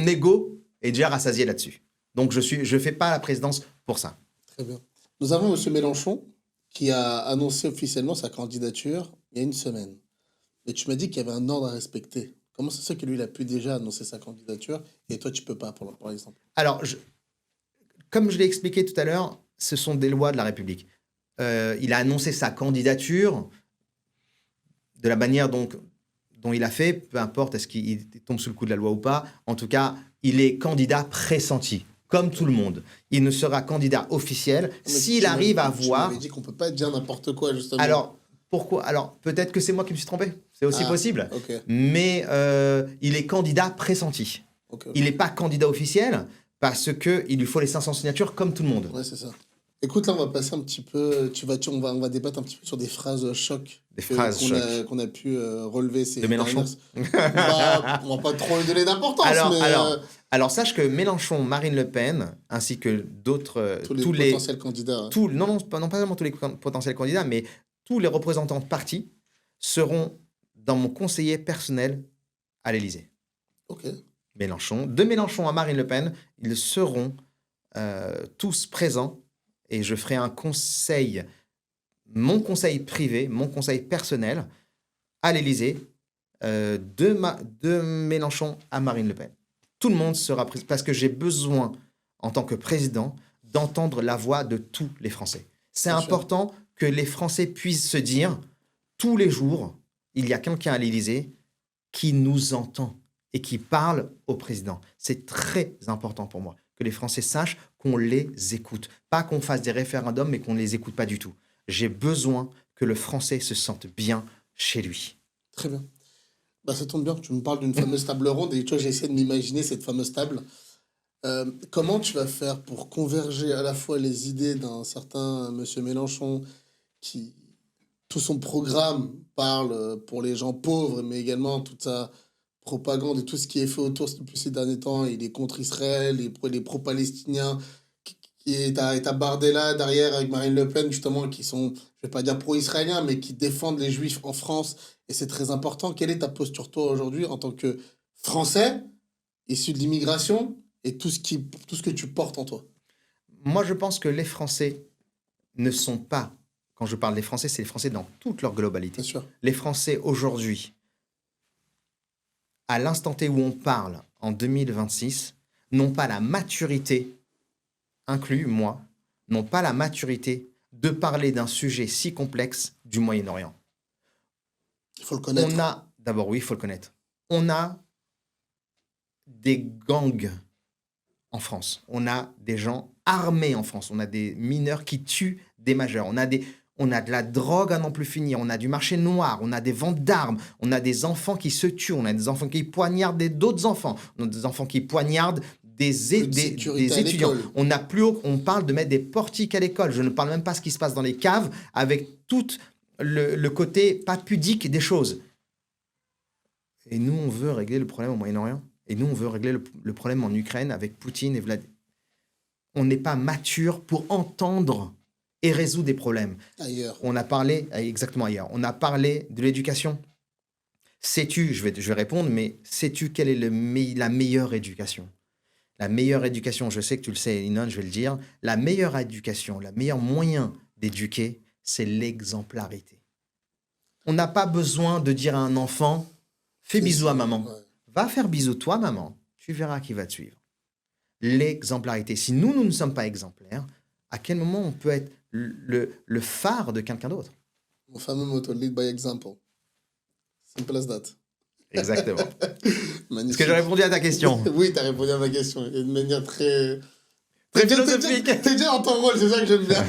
ego est déjà rassasié là-dessus. Donc, je fais pas la présidence pour ça. Très bien. Nous avons M. Mélenchon qui a annoncé officiellement sa candidature il y a une semaine. Et tu m'as dit qu'il y avait un ordre à respecter. Comment c'est ça que lui, il a pu déjà annoncer sa candidature et toi, tu peux pas, par exemple? Alors, comme je l'ai expliqué tout à l'heure, ce sont des lois de la République. Il a annoncé sa candidature de la manière dont il a fait, peu importe est-ce qu'il tombe sous le coup de la loi ou pas. En tout cas, il est candidat pressenti, comme tout le monde. Il ne sera candidat officiel s'il arrive à voir... Tu m'avais dit qu'on peut pas dire n'importe quoi, justement. Alors, pourquoi? Alors, peut-être que c'est moi qui me suis trompé. C'est aussi possible. Okay. Mais il est candidat pressenti. Okay. Il n'est pas candidat officiel parce qu'il lui faut les 500 signatures comme tout le monde. Ouais, c'est ça. Écoute, là, on va passer un petit peu... on va débattre un petit peu sur des phrases chocs. Des phrases chocs. Qu'on a pu relever ces de Mélenchon. on va pas trop lui donner d'importance. Alors, sache que Mélenchon, Marine Le Pen, ainsi que d'autres... tous les potentiels candidats. Non, pas seulement tous les potentiels candidats, mais tous les représentants de partis seront dans mon conseiller personnel à l'Élysée. Ok. De Mélenchon à Marine Le Pen, ils seront tous présents et je ferai mon conseil privé, mon conseil personnel à l'Élysée de Mélenchon à Marine Le Pen. Tout le monde sera présent parce que j'ai besoin, en tant que président, d'entendre la voix de tous les Français. C'est important que les Français puissent se dire, tous les jours, il y a quelqu'un à l'Élysée qui nous entend et qui parle au président. C'est très important pour moi que les Français sachent qu'on les écoute. Pas qu'on fasse des référendums, mais qu'on ne les écoute pas du tout. J'ai besoin que le Français se sente bien chez lui. Très bien. Bah, ça tombe bien, tu me parles d'une fameuse table ronde et tu vois, j'ai essayé de m'imaginer cette fameuse table. Comment tu vas faire pour converger à la fois les idées d'un certain monsieur Mélenchon qui, tout son programme parle pour les gens pauvres, mais également toute sa propagande et tout ce qui est fait autour depuis ces derniers temps, il est contre Israël, il est pro-palestinien, et t'as Bardella derrière avec Marine Le Pen, justement, qui sont, je vais pas dire pro-israéliens, mais qui défendent les Juifs en France, et c'est très important. Quelle est ta posture, toi, aujourd'hui, en tant que Français, issu de l'immigration, et tout ce que tu portes en toi? Moi, je pense que les Français ne sont pas, quand je parle des Français, c'est les Français dans toute leur globalité. Bien sûr. Les Français, aujourd'hui, à l'instant T où on parle, en 2026, n'ont pas la maturité, inclus moi, n'ont pas la maturité de parler d'un sujet si complexe du Moyen-Orient. Il faut le connaître. D'abord, oui, il faut le connaître. On a des gangs en France. On a des gens armés en France. On a des mineurs qui tuent des majeurs. On a de la drogue à n'en plus finir. On a du marché noir. On a des ventes d'armes. On a des enfants qui se tuent. On a des enfants qui poignardent d'autres enfants. On a des enfants qui poignardent des étudiants. On parle de mettre des portiques à l'école. Je ne parle même pas de ce qui se passe dans les caves avec tout le côté pas pudique des choses. Et nous, on veut régler le problème au Moyen-Orient. Et nous, on veut régler le problème en Ukraine avec Poutine et Vladimir. On n'est pas mature pour entendre et résoudre des problèmes. Ailleurs. On a parlé, exactement ailleurs, on a parlé de l'éducation. Sais-tu, je vais répondre, mais sais-tu quelle est la meilleure éducation? La meilleure éducation, je sais que tu le sais, Inon, je vais le dire, la meilleure éducation, le meilleur moyen d'éduquer, c'est l'exemplarité. On n'a pas besoin de dire à un enfant, fais bisous à maman. Ouais. Va faire bisous toi, maman. Tu verras qui va te suivre. L'exemplarité. Si nous ne sommes pas exemplaires, à quel moment on peut être le phare de quelqu'un d'autre? Mon fameux motto, lead by example. Simple as that. Exactement. Est-ce que j'ai répondu à ta question? Oui, tu as répondu à ma question. Et de manière très... Très philosophique. T'es déjà en ton rôle, c'est ça que j'aime bien.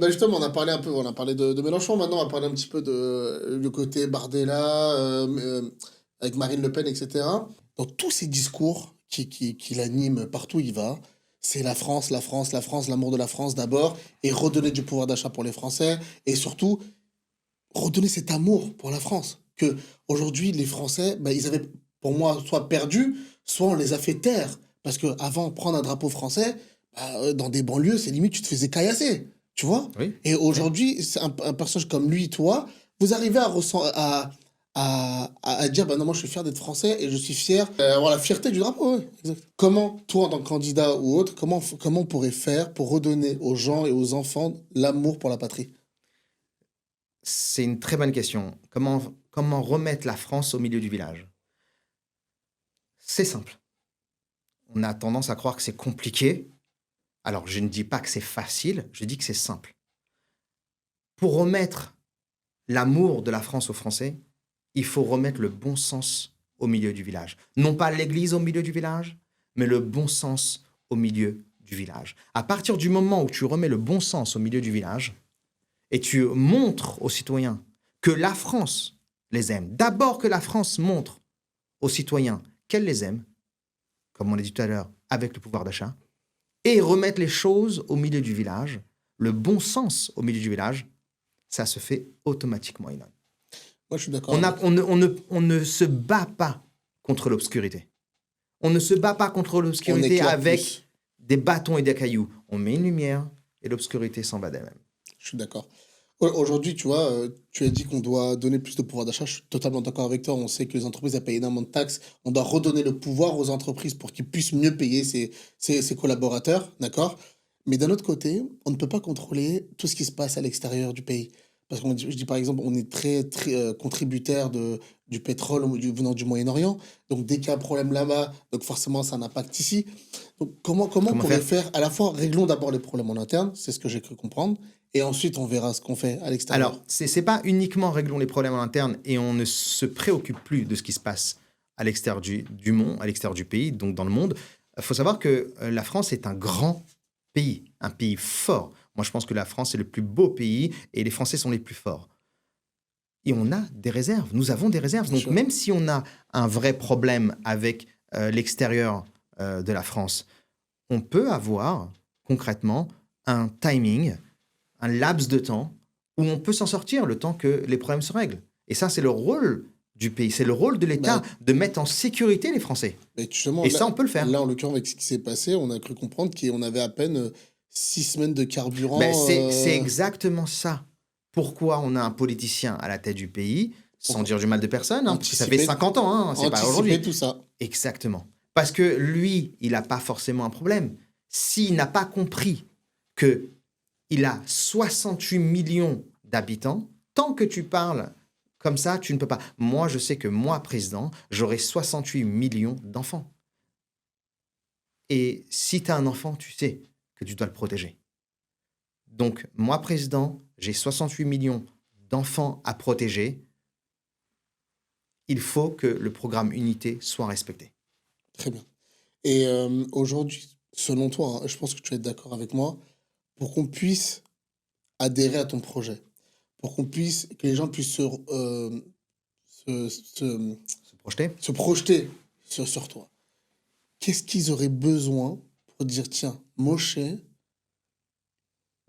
Justement, on a parlé de Mélenchon. Maintenant, on va parler un petit peu du côté Bardella, avec Marine Le Pen, etc. Dans tous ces discours qui l'animent partout où il va, c'est la France, l'amour de la France d'abord, et redonner du pouvoir d'achat pour les Français, et surtout, redonner cet amour pour la France. Que aujourd'hui, les Français, ils avaient, pour moi, soit perdu, soit on les a fait taire. Parce qu'avant, prendre un drapeau français, dans des banlieues, c'est limite, tu te faisais caillasser. Tu vois? Oui. Et aujourd'hui, c'est un personnage comme lui, toi, vous arrivez à dire, non, moi je suis fier d'être français et je suis fier d'avoir la fierté du drapeau. Ouais, exact. Comment, toi, en tant que candidat ou autre, comment on pourrait faire pour redonner aux gens et aux enfants l'amour pour la patrie? C'est une très bonne question. Comment remettre la France au milieu du village? C'est simple. On a tendance à croire que c'est compliqué. Alors, je ne dis pas que c'est facile, je dis que c'est simple. Pour remettre l'amour de la France aux Français, il faut remettre le bon sens au milieu du village. Non pas l'église au milieu du village, mais le bon sens au milieu du village. À partir du moment où tu remets le bon sens au milieu du village et tu montres aux citoyens que la France les aime, d'abord que la France montre aux citoyens qu'elle les aime, comme on l'a dit tout à l'heure, avec le pouvoir d'achat, et remettre les choses au milieu du village, le bon sens au milieu du village, ça se fait automatiquement, Inon. Moi, je suis d'accord. On ne se bat pas contre l'obscurité. On ne se bat pas contre l'obscurité avec des bâtons et des cailloux. On met une lumière et l'obscurité s'en va d'elle-même. Je suis d'accord. Aujourd'hui, tu vois, tu as dit qu'on doit donner plus de pouvoir d'achat. Je suis totalement d'accord avec toi. On sait que les entreprises ont payé énormément de taxes. On doit redonner le pouvoir aux entreprises pour qu'ils puissent mieux payer ses collaborateurs, d'accord? Mais d'un autre côté, on ne peut pas contrôler tout ce qui se passe à l'extérieur du pays. Parce que je dis par exemple, on est très, très contributaire du pétrole venant du Moyen-Orient. Donc dès qu'il y a un problème là-bas, donc forcément ça a un impact ici. Donc comment on pourrait faire? À la fois, réglons d'abord les problèmes en interne, c'est ce que j'ai cru comprendre. Et ensuite, on verra ce qu'on fait à l'extérieur. Alors, c'est pas uniquement réglons les problèmes en interne et on ne se préoccupe plus de ce qui se passe à l'extérieur du monde, à l'extérieur du pays, donc dans le monde. Il faut savoir que la France est un grand pays, un pays fort. Moi, je pense que la France est le plus beau pays et les Français sont les plus forts. Et on a des réserves. Nous avons des réserves. Donc, même si on a un vrai problème avec l'extérieur de la France, on peut avoir concrètement un timing, un laps de temps où on peut s'en sortir le temps que les problèmes se règlent. Et ça, c'est le rôle du pays, c'est le rôle de l'État de mettre en sécurité les Français. Et ça, on peut le faire. Là, en l'occurrence, avec ce qui s'est passé, on a cru comprendre qu'on avait à peine 6 semaines de carburant. C'est exactement ça. Pourquoi on a un politicien à la tête du pays, sans dire du mal de personne, parce que ça fait 50 ans, c'est pas aujourd'hui. Tout ça. Exactement. Parce que lui, il n'a pas forcément un problème. S'il n'a pas compris que il a 68 millions d'habitants. Tant que tu parles comme ça, tu ne peux pas. Moi, je sais que moi, président, j'aurai 68 millions d'enfants. Et si tu as un enfant, tu sais que tu dois le protéger. Donc, moi, président, j'ai 68 millions d'enfants à protéger, il faut que le programme Unité soit respecté. Très bien. Et aujourd'hui, selon toi, je pense que tu vas être d'accord avec moi, pour qu'on puisse adhérer à ton projet, que les gens puissent se, se- Se projeter. se projeter sur toi, qu'est-ce qu'ils auraient besoin pour dire, tiens, Moshe,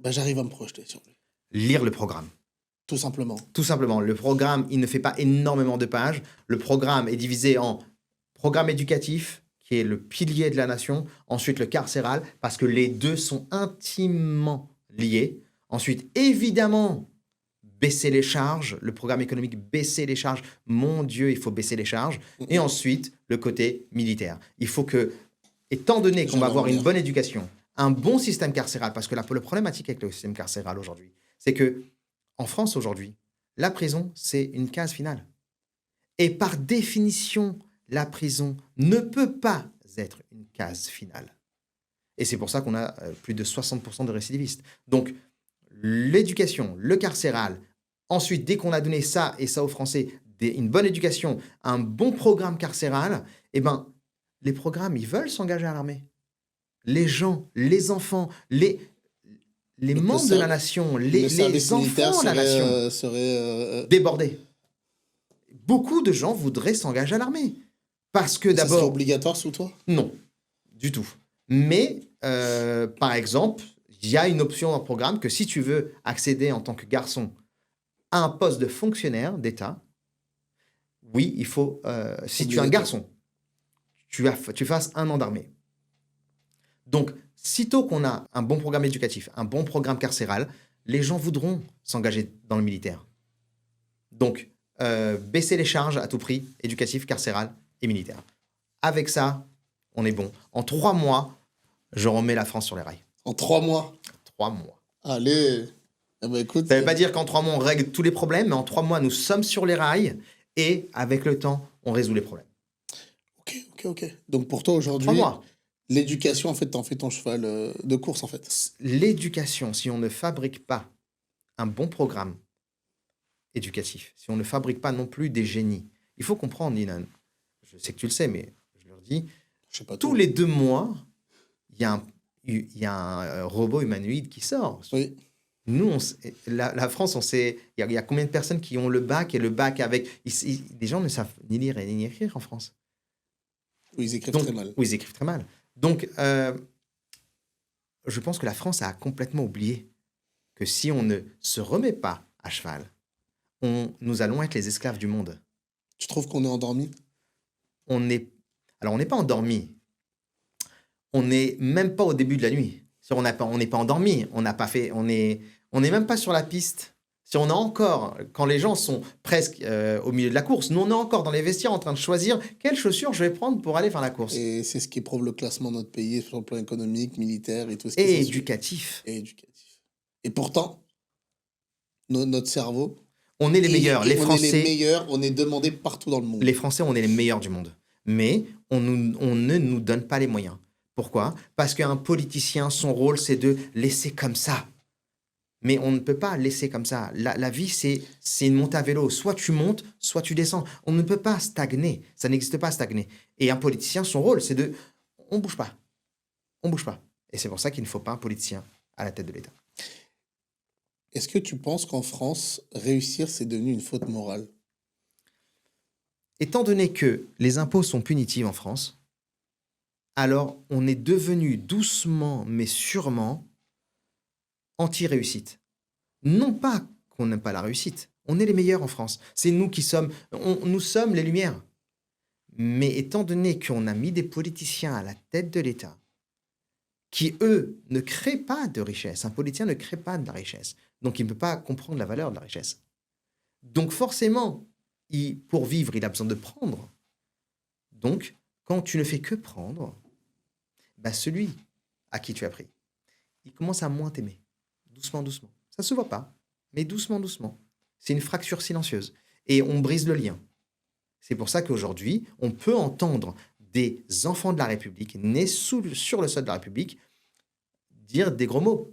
j'arrive à me projeter sur lui, Lire le programme. tout simplement. Tout simplement, le programme, il ne fait pas énormément de pages. Le programme est divisé en programme éducatif, qui est le pilier de la nation, ensuite le carcéral, parce que les deux sont intimement liés. Ensuite, évidemment, baisser les charges, le programme économique, baisser les charges. Mon Dieu, il faut baisser les charges. Et ensuite, le côté militaire. Il faut que, étant donné qu'on va avoir une bonne éducation, un bon système carcéral, parce que la problématique avec le système carcéral aujourd'hui, c'est que en France aujourd'hui, la prison, c'est une case finale. Et par définition, la prison ne peut pas être une case finale. Et c'est pour ça qu'on a plus de 60% de récidivistes. Donc, l'éducation, le carcéral, ensuite, dès qu'on a donné ça et ça aux Français, une bonne éducation, un bon programme carcéral, eh ben, les programmes, ils veulent s'engager à l'armée. Les gens, les enfants, les membres de la nation, les enfants de la nation seraient débordés. Beaucoup de gens voudraient s'engager à l'armée. Parce que d'abord... Ça serait obligatoire sous toi? Non, du tout. Mais, par exemple, il y a une option dans le programme que si tu veux accéder en tant que garçon à un poste de fonctionnaire d'État, oui, il faut... si tu es un garçon, tu fasses 1 an d'armée. Donc, sitôt qu'on a un bon programme éducatif, un bon programme carcéral, les gens voudront s'engager dans le militaire. Donc, baisser les charges à tout prix, éducatif, carcéral et militaire. Avec ça, on est bon. En 3 mois, je remets la France sur les rails. En 3 mois? 3 mois. Allez, écoute... Ça ne veut pas dire qu'en 3 mois, on règle tous les problèmes, mais en 3 mois, nous sommes sur les rails et avec le temps, on résout les problèmes. Ok. Donc, pour toi, aujourd'hui... 3 mois. L'éducation, en fait, t'en fais ton cheval de course, en fait. L'éducation, si on ne fabrique pas un bon programme éducatif, si on ne fabrique pas non plus des génies, il faut comprendre, Ninan, je sais que tu le sais, mais je leur dis, tous les 2 mois, il y a un robot humanoïde qui sort. Oui. Nous, la France, on sait, il y a combien de personnes qui ont le bac et le bac avec... des gens ne savent ni lire ni écrire en France. Oui, ils écrivent très mal. Oui, ils écrivent très mal. Donc, je pense que la France a complètement oublié que si on ne se remet pas à cheval, nous allons être les esclaves du monde. Tu trouves qu'on est endormi? Alors, on n'est pas endormi. On n'est même pas au début de la nuit. On n'est pas endormi. On n'est même pas sur la piste. Si on est encore, quand les gens sont presque au milieu de la course, nous on est encore dans les vestiaires en train de choisir quelles chaussures je vais prendre pour aller faire la course. Et c'est ce qui prouve le classement de notre pays sur le plan économique, militaire et tout ce qui est éducatif. Et pourtant, notre cerveau... On est les meilleurs. Les Français, on est les meilleurs, on est demandé partout dans le monde. Les Français, on est les meilleurs du monde. Mais on ne nous donne pas les moyens. Pourquoi? Parce qu'un politicien, son rôle, c'est de laisser comme ça. Mais on ne peut pas laisser comme ça. La vie, c'est une montée à vélo. Soit tu montes, soit tu descends. On ne peut pas stagner. Ça n'existe pas, stagner. Et un politicien, son rôle, c'est de... On ne bouge pas. On ne bouge pas. Et c'est pour ça qu'il ne faut pas un politicien à la tête de l'État. Est-ce que tu penses qu'en France, réussir, c'est devenu une faute morale? Étant donné que les impôts sont punitifs en France, alors on est devenu doucement, mais sûrement, anti-réussite. Non pas qu'on n'aime pas la réussite. On est les meilleurs en France. C'est nous qui sommes... nous sommes les Lumières. Mais étant donné qu'on a mis des politiciens à la tête de l'État, qui, eux, ne créent pas de richesse. Un politicien ne crée pas de la richesse. Donc, il ne peut pas comprendre la valeur de la richesse. Donc, forcément, pour vivre, il a besoin de prendre. Donc, quand tu ne fais que prendre, celui à qui tu as pris, il commence à moins t'aimer. Doucement, doucement. Ça ne se voit pas, mais doucement, doucement. C'est une fracture silencieuse. Et on brise le lien. C'est pour ça qu'aujourd'hui, on peut entendre des enfants de la République, nés sur le sol de la République, dire des gros mots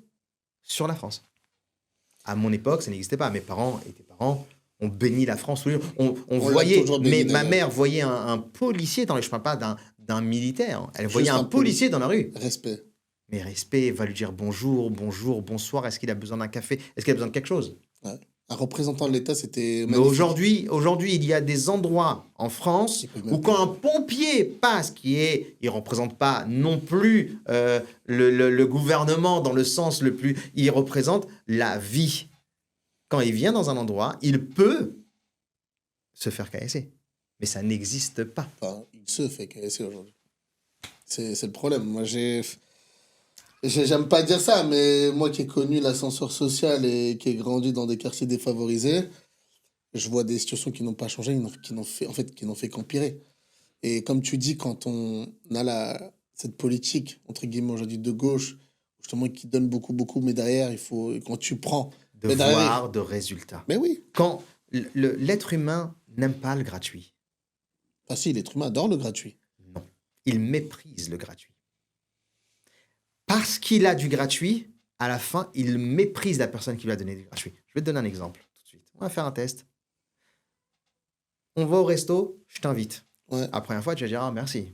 sur la France. À mon époque, ça n'existait pas. Mes parents et tes parents ont béni la France. On On l'a voyait, toujours béni, mais ma d'ailleurs. mère voyait un policier dans les... Je ne parle pas d'un militaire. Hein. Elle Juste voyait un un policier dans la rue. Respect. Mais respect, va lui dire bonjour, bonjour, bonsoir. Est-ce qu'il a besoin d'un café? Est-ce qu'il a besoin de quelque chose? Ouais. Un représentant de l'État, c'était Mais magnifique. aujourd'hui, il y a des endroits en France Ils peuvent où même quand pas. un pompier passe, il représente pas non plus le gouvernement dans le sens le plus, il représente la vie. Quand il vient dans un endroit, il peut se faire caresser, mais ça n'existe pas. Enfin, il se fait caresser aujourd'hui. C'est le problème. Moi, j'aime pas dire ça, mais moi qui ai connu l'ascenseur social et qui ai grandi dans des quartiers défavorisés, je vois des situations qui n'ont pas changé, qui n'ont fait qu'empirer. Et comme tu dis, quand on a cette politique, entre guillemets, aujourd'hui de gauche, justement, qui donne beaucoup, beaucoup, mais derrière, quand tu prends, De mais derrière, voir de résultats. mais oui, Quand l'être humain n'aime pas le gratuit, enfin si, l'être humain adore le gratuit. non, il méprise le gratuit. Parce qu'il a du gratuit, à la fin, il méprise la personne qui lui a donné du gratuit. Je vais te donner un exemple tout de suite. On va faire un test. On va au resto, je t'invite. Ouais. La première fois, tu vas dire, ah, merci.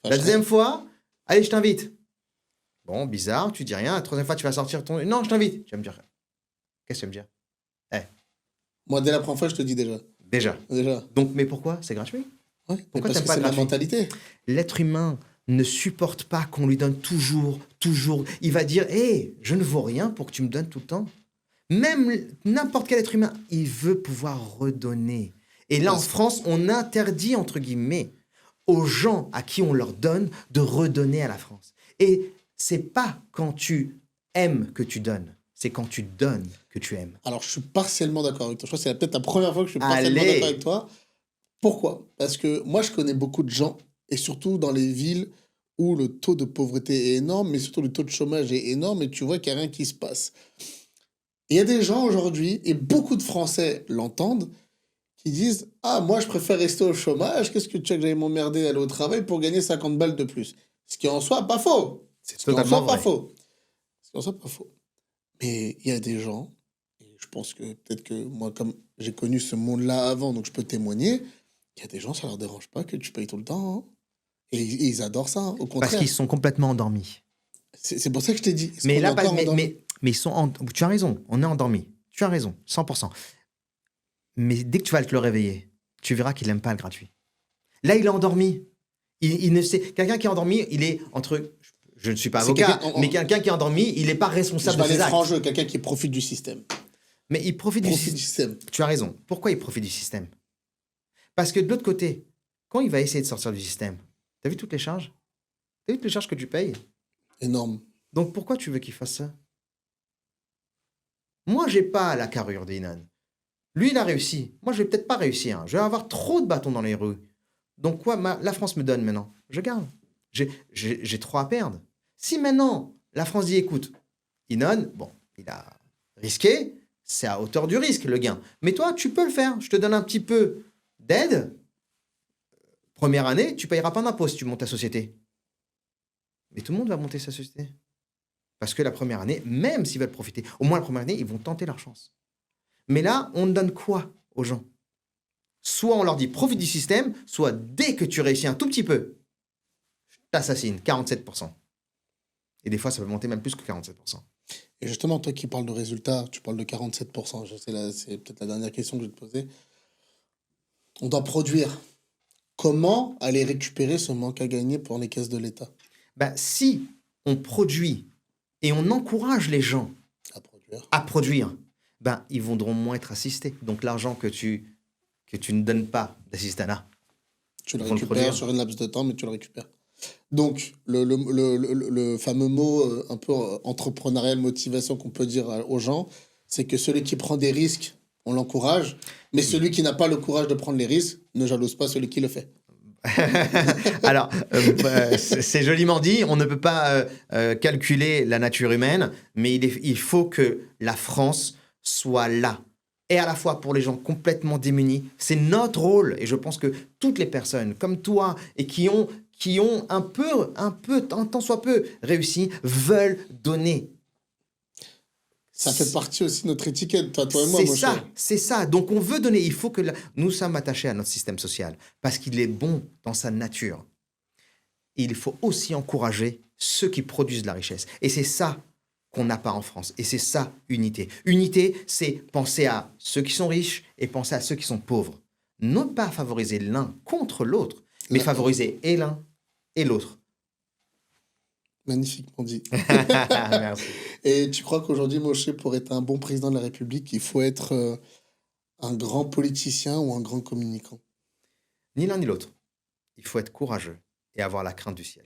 Enfin, La deuxième fois, allez, je t'invite. Bon, bizarre, tu dis rien. La troisième fois, tu vas sortir ton... Non, je t'invite. Tu vas me dire, qu'est-ce que tu vas me dire? Moi, dès la première fois, je te dis déjà. Déjà. Déjà. Donc, mais pourquoi? C'est gratuit. Ouais, mais Pourquoi parce t'aimes que pas c'est le la gratuit? mentalité. L'être humain ne supporte pas qu'on lui donne toujours. Il va dire, hé, je ne vaux rien pour que tu me donnes tout le temps. Même n'importe quel être humain, il veut pouvoir redonner. Et là, en Parce- France, on interdit, entre guillemets, aux gens à qui on leur donne de redonner à la France. Et c'est pas quand tu aimes que tu donnes, c'est quand tu donnes que tu aimes. Alors, je suis partiellement d'accord avec toi. Je crois que c'est peut-être la première fois que je suis partiellement Allez. d'accord avec toi. Pourquoi? Parce que moi, je connais beaucoup de gens, et surtout dans les villes où le taux de pauvreté est énorme, mais surtout le taux de chômage est énorme, et tu vois qu'il n'y a rien qui se passe. Et il y a des gens aujourd'hui, et beaucoup de Français l'entendent, qui disent « Ah, moi, je préfère rester au chômage. Qu'est-ce que tu as que j'aille m'emmerder d'aller au travail pour gagner 50 balles de plus ?» Ce qui en soi, pas faux. C'est Ce qui en totalement soi, pas vrai. faux. Ce qui en soi, pas faux. Mais il y a des gens, et je pense que peut-être que moi, comme j'ai connu ce monde-là avant, donc je peux témoigner, il y a des gens, ça leur dérange pas que tu payes tout le temps. Hein. Et ils adorent ça, hein. Au Parce contraire. qu'ils sont complètement endormis. C'est pour ça que je t'ai dit. Est-ce Mais qu'on est là, encore endormi mais ils sont tu as raison, on est endormi. Tu as raison, 100%. Mais dès que tu vas te le réveiller, tu verras qu'il n'aime pas le gratuit. Là, il est endormi. Il ne sait. Quelqu'un qui est endormi, il est entre. Je ne suis pas C'est avocat, quelqu'un- mais quelqu'un qui est endormi, il n'est pas Je responsable vais de aller ses actes. franc jeu, quelqu'un qui profite du système. Mais il profite du Profite du système. système. Tu as raison. Pourquoi il profite du système? Parce que de l'autre côté, quand il va essayer de sortir du système, tu as vu toutes les charges? Tu as vu toutes les charges que tu payes? Énorme. Donc pourquoi tu veux qu'il fasse ça? Moi, j'ai pas la carrure d'Inan. Lui, il a réussi. Moi, je vais peut-être pas réussir. Hein. Je vais avoir trop de bâtons dans les roues. Donc quoi, la France me donne maintenant? Je garde. J'ai trop à perdre. Si maintenant, la France dit, écoute, Inan, bon, il a risqué, c'est à hauteur du risque, le gain. Mais toi, tu peux le faire. Je te donne un petit peu d'aide. Première année, tu payeras pas d'impôt si tu montes ta société. Mais tout le monde va monter sa société. Parce que la première année, même s'ils veulent profiter, au moins la première année, ils vont tenter leur chance. Mais là, on donne quoi aux gens? Soit on leur dit profite du système, soit dès que tu réussis un tout petit peu, je t'assassine, 47%. Et des fois, ça peut monter même plus que 47%. Et justement, toi qui parles de résultats, tu parles de 47%. Je sais, là, c'est peut-être la dernière question que je vais te poser. On doit produire. Comment aller récupérer ce manque à gagner pour les caisses de l'État? Ben, si on produit et on encourage les gens À produire. à produire, ben, ils voudront moins être assistés. Donc l'argent que tu ne donnes pas d'assistanat, Tu le Ils vont le récupères produire. sur une laps de temps, mais tu le récupères. Donc, le fameux mot un peu entrepreneurial, motivation qu'on peut dire aux gens, c'est que celui qui prend des risques, on l'encourage, mais celui qui n'a pas le courage de prendre les risques ne jalouse pas celui qui le fait. Alors, c'est joliment dit, on ne peut pas calculer la nature humaine, mais il faut que la France soit là. Et à la fois pour les gens complètement démunis, c'est notre rôle. Et je pense que toutes les personnes comme toi et qui ont un tant soit peu réussi, veulent donner. Ça fait partie aussi de notre étiquette, toi et moi, C'est mon ça, cher. c'est ça. Donc on veut donner, il faut que nous sommes attachés à notre système social parce qu'il est bon dans sa nature. Il faut aussi encourager ceux qui produisent de la richesse. Et c'est ça qu'on n'a pas en France. Et c'est ça, unité. Unité, c'est penser à ceux qui sont riches et penser à ceux qui sont pauvres. Non pas favoriser l'un contre l'autre, mais favoriser et l'un et l'autre. Magnifiquement dit. Merci. Et tu crois qu'aujourd'hui, Moshe, pour être un bon président de la République, il faut être un grand politicien ou un grand communicant? Ni l'un ni l'autre. Il faut être courageux et avoir la crainte du ciel.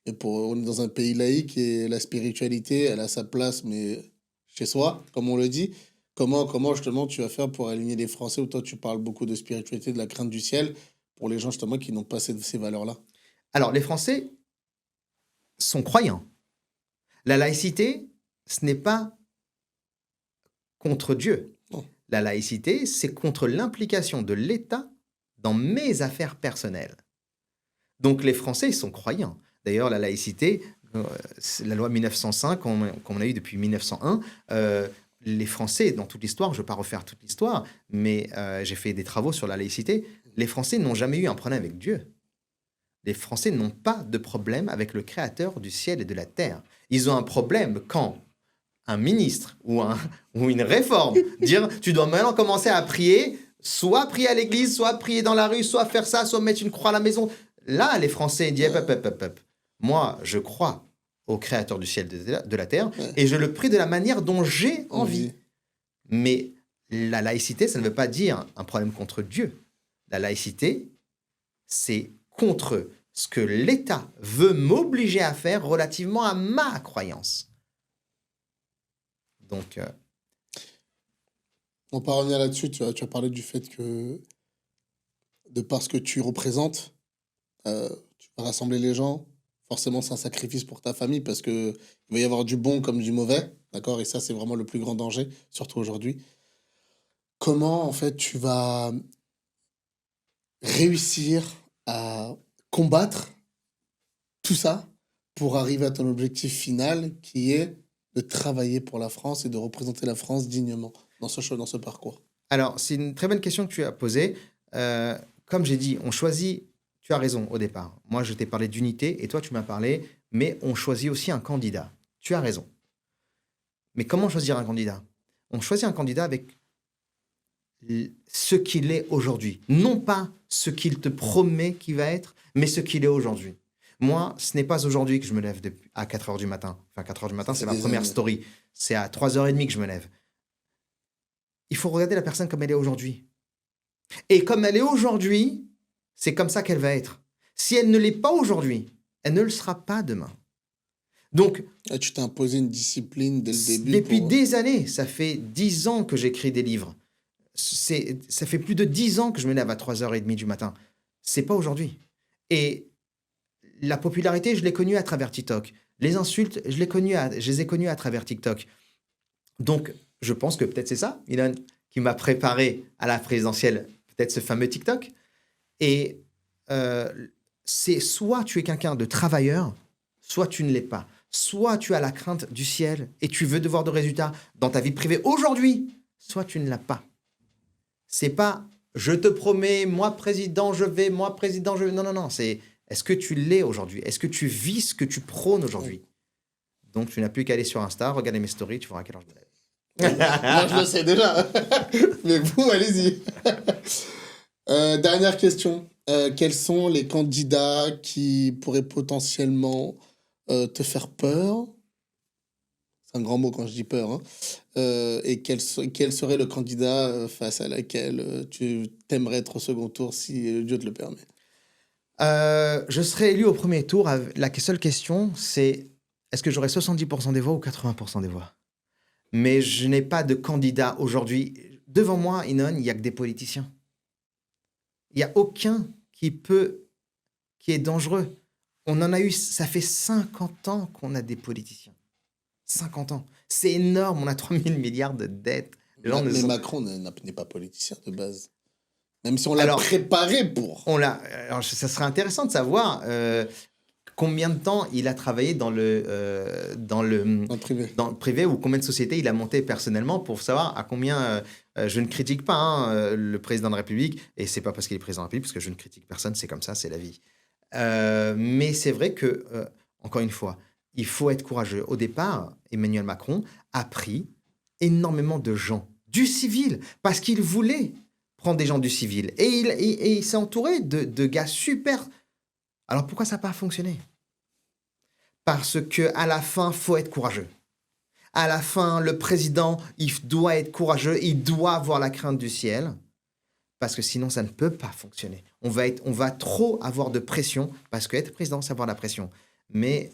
Et on est dans un pays laïque et la spiritualité, elle a sa place, mais chez soi, comme on le dit. Comment justement tu vas faire pour aligner les Français, où toi tu parles beaucoup de spiritualité, de la crainte du ciel, pour les gens justement qui n'ont pas ces valeurs-là? Alors, les Français sont croyants. La laïcité, ce n'est pas contre Dieu. Non. La laïcité, c'est contre l'implication de l'État dans mes affaires personnelles. Donc les Français, ils sont croyants. D'ailleurs, la laïcité, la loi 1905 qu'on a eue depuis 1901, les Français, dans toute l'histoire, je ne vais pas refaire toute l'histoire, mais j'ai fait des travaux sur la laïcité, les Français n'ont jamais eu un problème avec Dieu. Les Français n'ont pas de problème avec le Créateur du ciel et de la terre. Ils ont un problème quand un ministre ou une réforme dire tu dois maintenant commencer à prier, soit prier à l'église, soit prier dans la rue, soit faire ça, soit mettre une croix à la maison. Là, les Français disent moi, je crois au Créateur du ciel et de la terre et je le prie de la manière dont j'ai envie. Mais la laïcité, ça ne veut pas dire un problème contre Dieu. La laïcité, c'est contre ce que l'État veut m'obliger à faire relativement à ma croyance. Donc, on va revenir là-dessus. Tu as parlé du fait que, de par ce que tu représentes, tu vas rassembler les gens. Forcément, c'est un sacrifice pour ta famille parce qu'il va y avoir du bon comme du mauvais. D'accord? Et ça, c'est vraiment le plus grand danger, surtout aujourd'hui. Comment, en fait, tu vas réussir à combattre tout ça pour arriver à ton objectif final qui est de travailler pour la France et de représenter la France dignement dans ce parcours? Alors, c'est une très bonne question que tu as posée. Comme j'ai dit, on choisit, tu as raison au départ. Moi, je t'ai parlé d'unité et toi, tu m'as parlé, mais on choisit aussi un candidat. Tu as raison. Mais comment choisir un candidat? On choisit un candidat avec ce qu'il est aujourd'hui. Non pas ce qu'il te promet qu'il va être, mais ce qu'il est aujourd'hui. Moi, ce n'est pas aujourd'hui que je me lève à 4 h du matin. Enfin, 4 h du matin, c'est ma première story. C'est à 3 h 30 que je me lève. Il faut regarder la personne comme elle est aujourd'hui. Et comme elle est aujourd'hui, c'est comme ça qu'elle va être. Si elle ne l'est pas aujourd'hui, elle ne le sera pas demain. Donc, tu t'es imposé une discipline dès le début. Depuis des années, ça fait 10 ans que j'écris des livres. Ça fait plus de 10 ans que je me lève à 3 h 30 du matin. C'est pas aujourd'hui. Et la popularité, je l'ai connue à travers TikTok. Les insultes, je les ai connues à travers TikTok. Donc, je pense que peut-être c'est ça, Ilan, qui m'a préparé à la présidentielle, peut-être ce fameux TikTok. Et c'est soit tu es quelqu'un de travailleur, soit tu ne l'es pas. Soit tu as la crainte du ciel et tu veux devoir de résultats dans ta vie privée aujourd'hui, soit tu ne l'as pas. C'est pas je te promets, moi président, je vais, moi président, je vais. Non. C'est est-ce que tu l'es aujourd'hui? Est-ce que tu vis ce que tu prônes aujourd'hui? Donc tu n'as plus qu'à aller sur Insta, regarder mes stories, tu verras à quelle heure je me lève. Moi, je le sais déjà. Mais vous, allez-y. Dernière question. Quels sont les candidats qui pourraient potentiellement te faire peur? C'est un grand mot quand je dis peur. Hein. Et quel serait le candidat face à laquelle tu t'aimerais être au second tour si Dieu te le permet? Je serais élu au premier tour. La seule question, c'est est-ce que j'aurai 70% des voix ou 80% des voix? Mais je n'ai pas de candidat aujourd'hui. Devant moi, Inon, il n'y a que des politiciens. Il n'y a aucun qui est dangereux. On en a eu, ça fait 50 ans qu'on a des politiciens. 50 ans. C'est énorme, on a 3 000 milliards de dettes. Mais Macron n'est pas politicien de base. Même si on l'a préparé pour. Alors, ça serait intéressant de savoir combien de temps il a travaillé dans le privé ou combien de sociétés il a monté personnellement pour savoir à combien... je ne critique pas le président de la République, et c'est pas parce qu'il est président de la République, parce que je ne critique personne, c'est comme ça, c'est la vie. Mais c'est vrai que, encore une fois, il faut être courageux. Au départ, Emmanuel Macron a pris énormément de gens du civil, parce qu'il voulait prendre des gens du civil. Et il s'est entouré de gars super. Alors pourquoi ça n'a pas fonctionné? Parce qu'à la fin, il faut être courageux. À la fin, le président, il doit être courageux, il doit avoir la crainte du ciel, parce que sinon, ça ne peut pas fonctionner. On va trop avoir de pression, parce qu'être président, c'est avoir la pression. Mais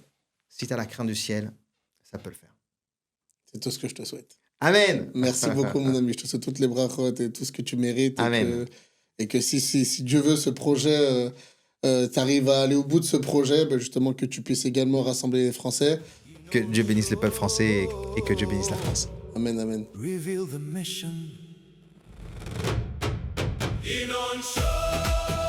si tu as la crainte du ciel, ça peut le faire. C'est tout ce que je te souhaite. Amen. Merci beaucoup, mon ami. Je te souhaite toutes les brachot et tout ce que tu mérites. Amen. Et que si Dieu veut, ce projet, tu arrives à aller au bout de ce projet, justement, que tu puisses également rassembler les Français. Que Dieu bénisse le peuple français et que Dieu bénisse la France. Amen, amen. Reveal the mission. Guinon Show.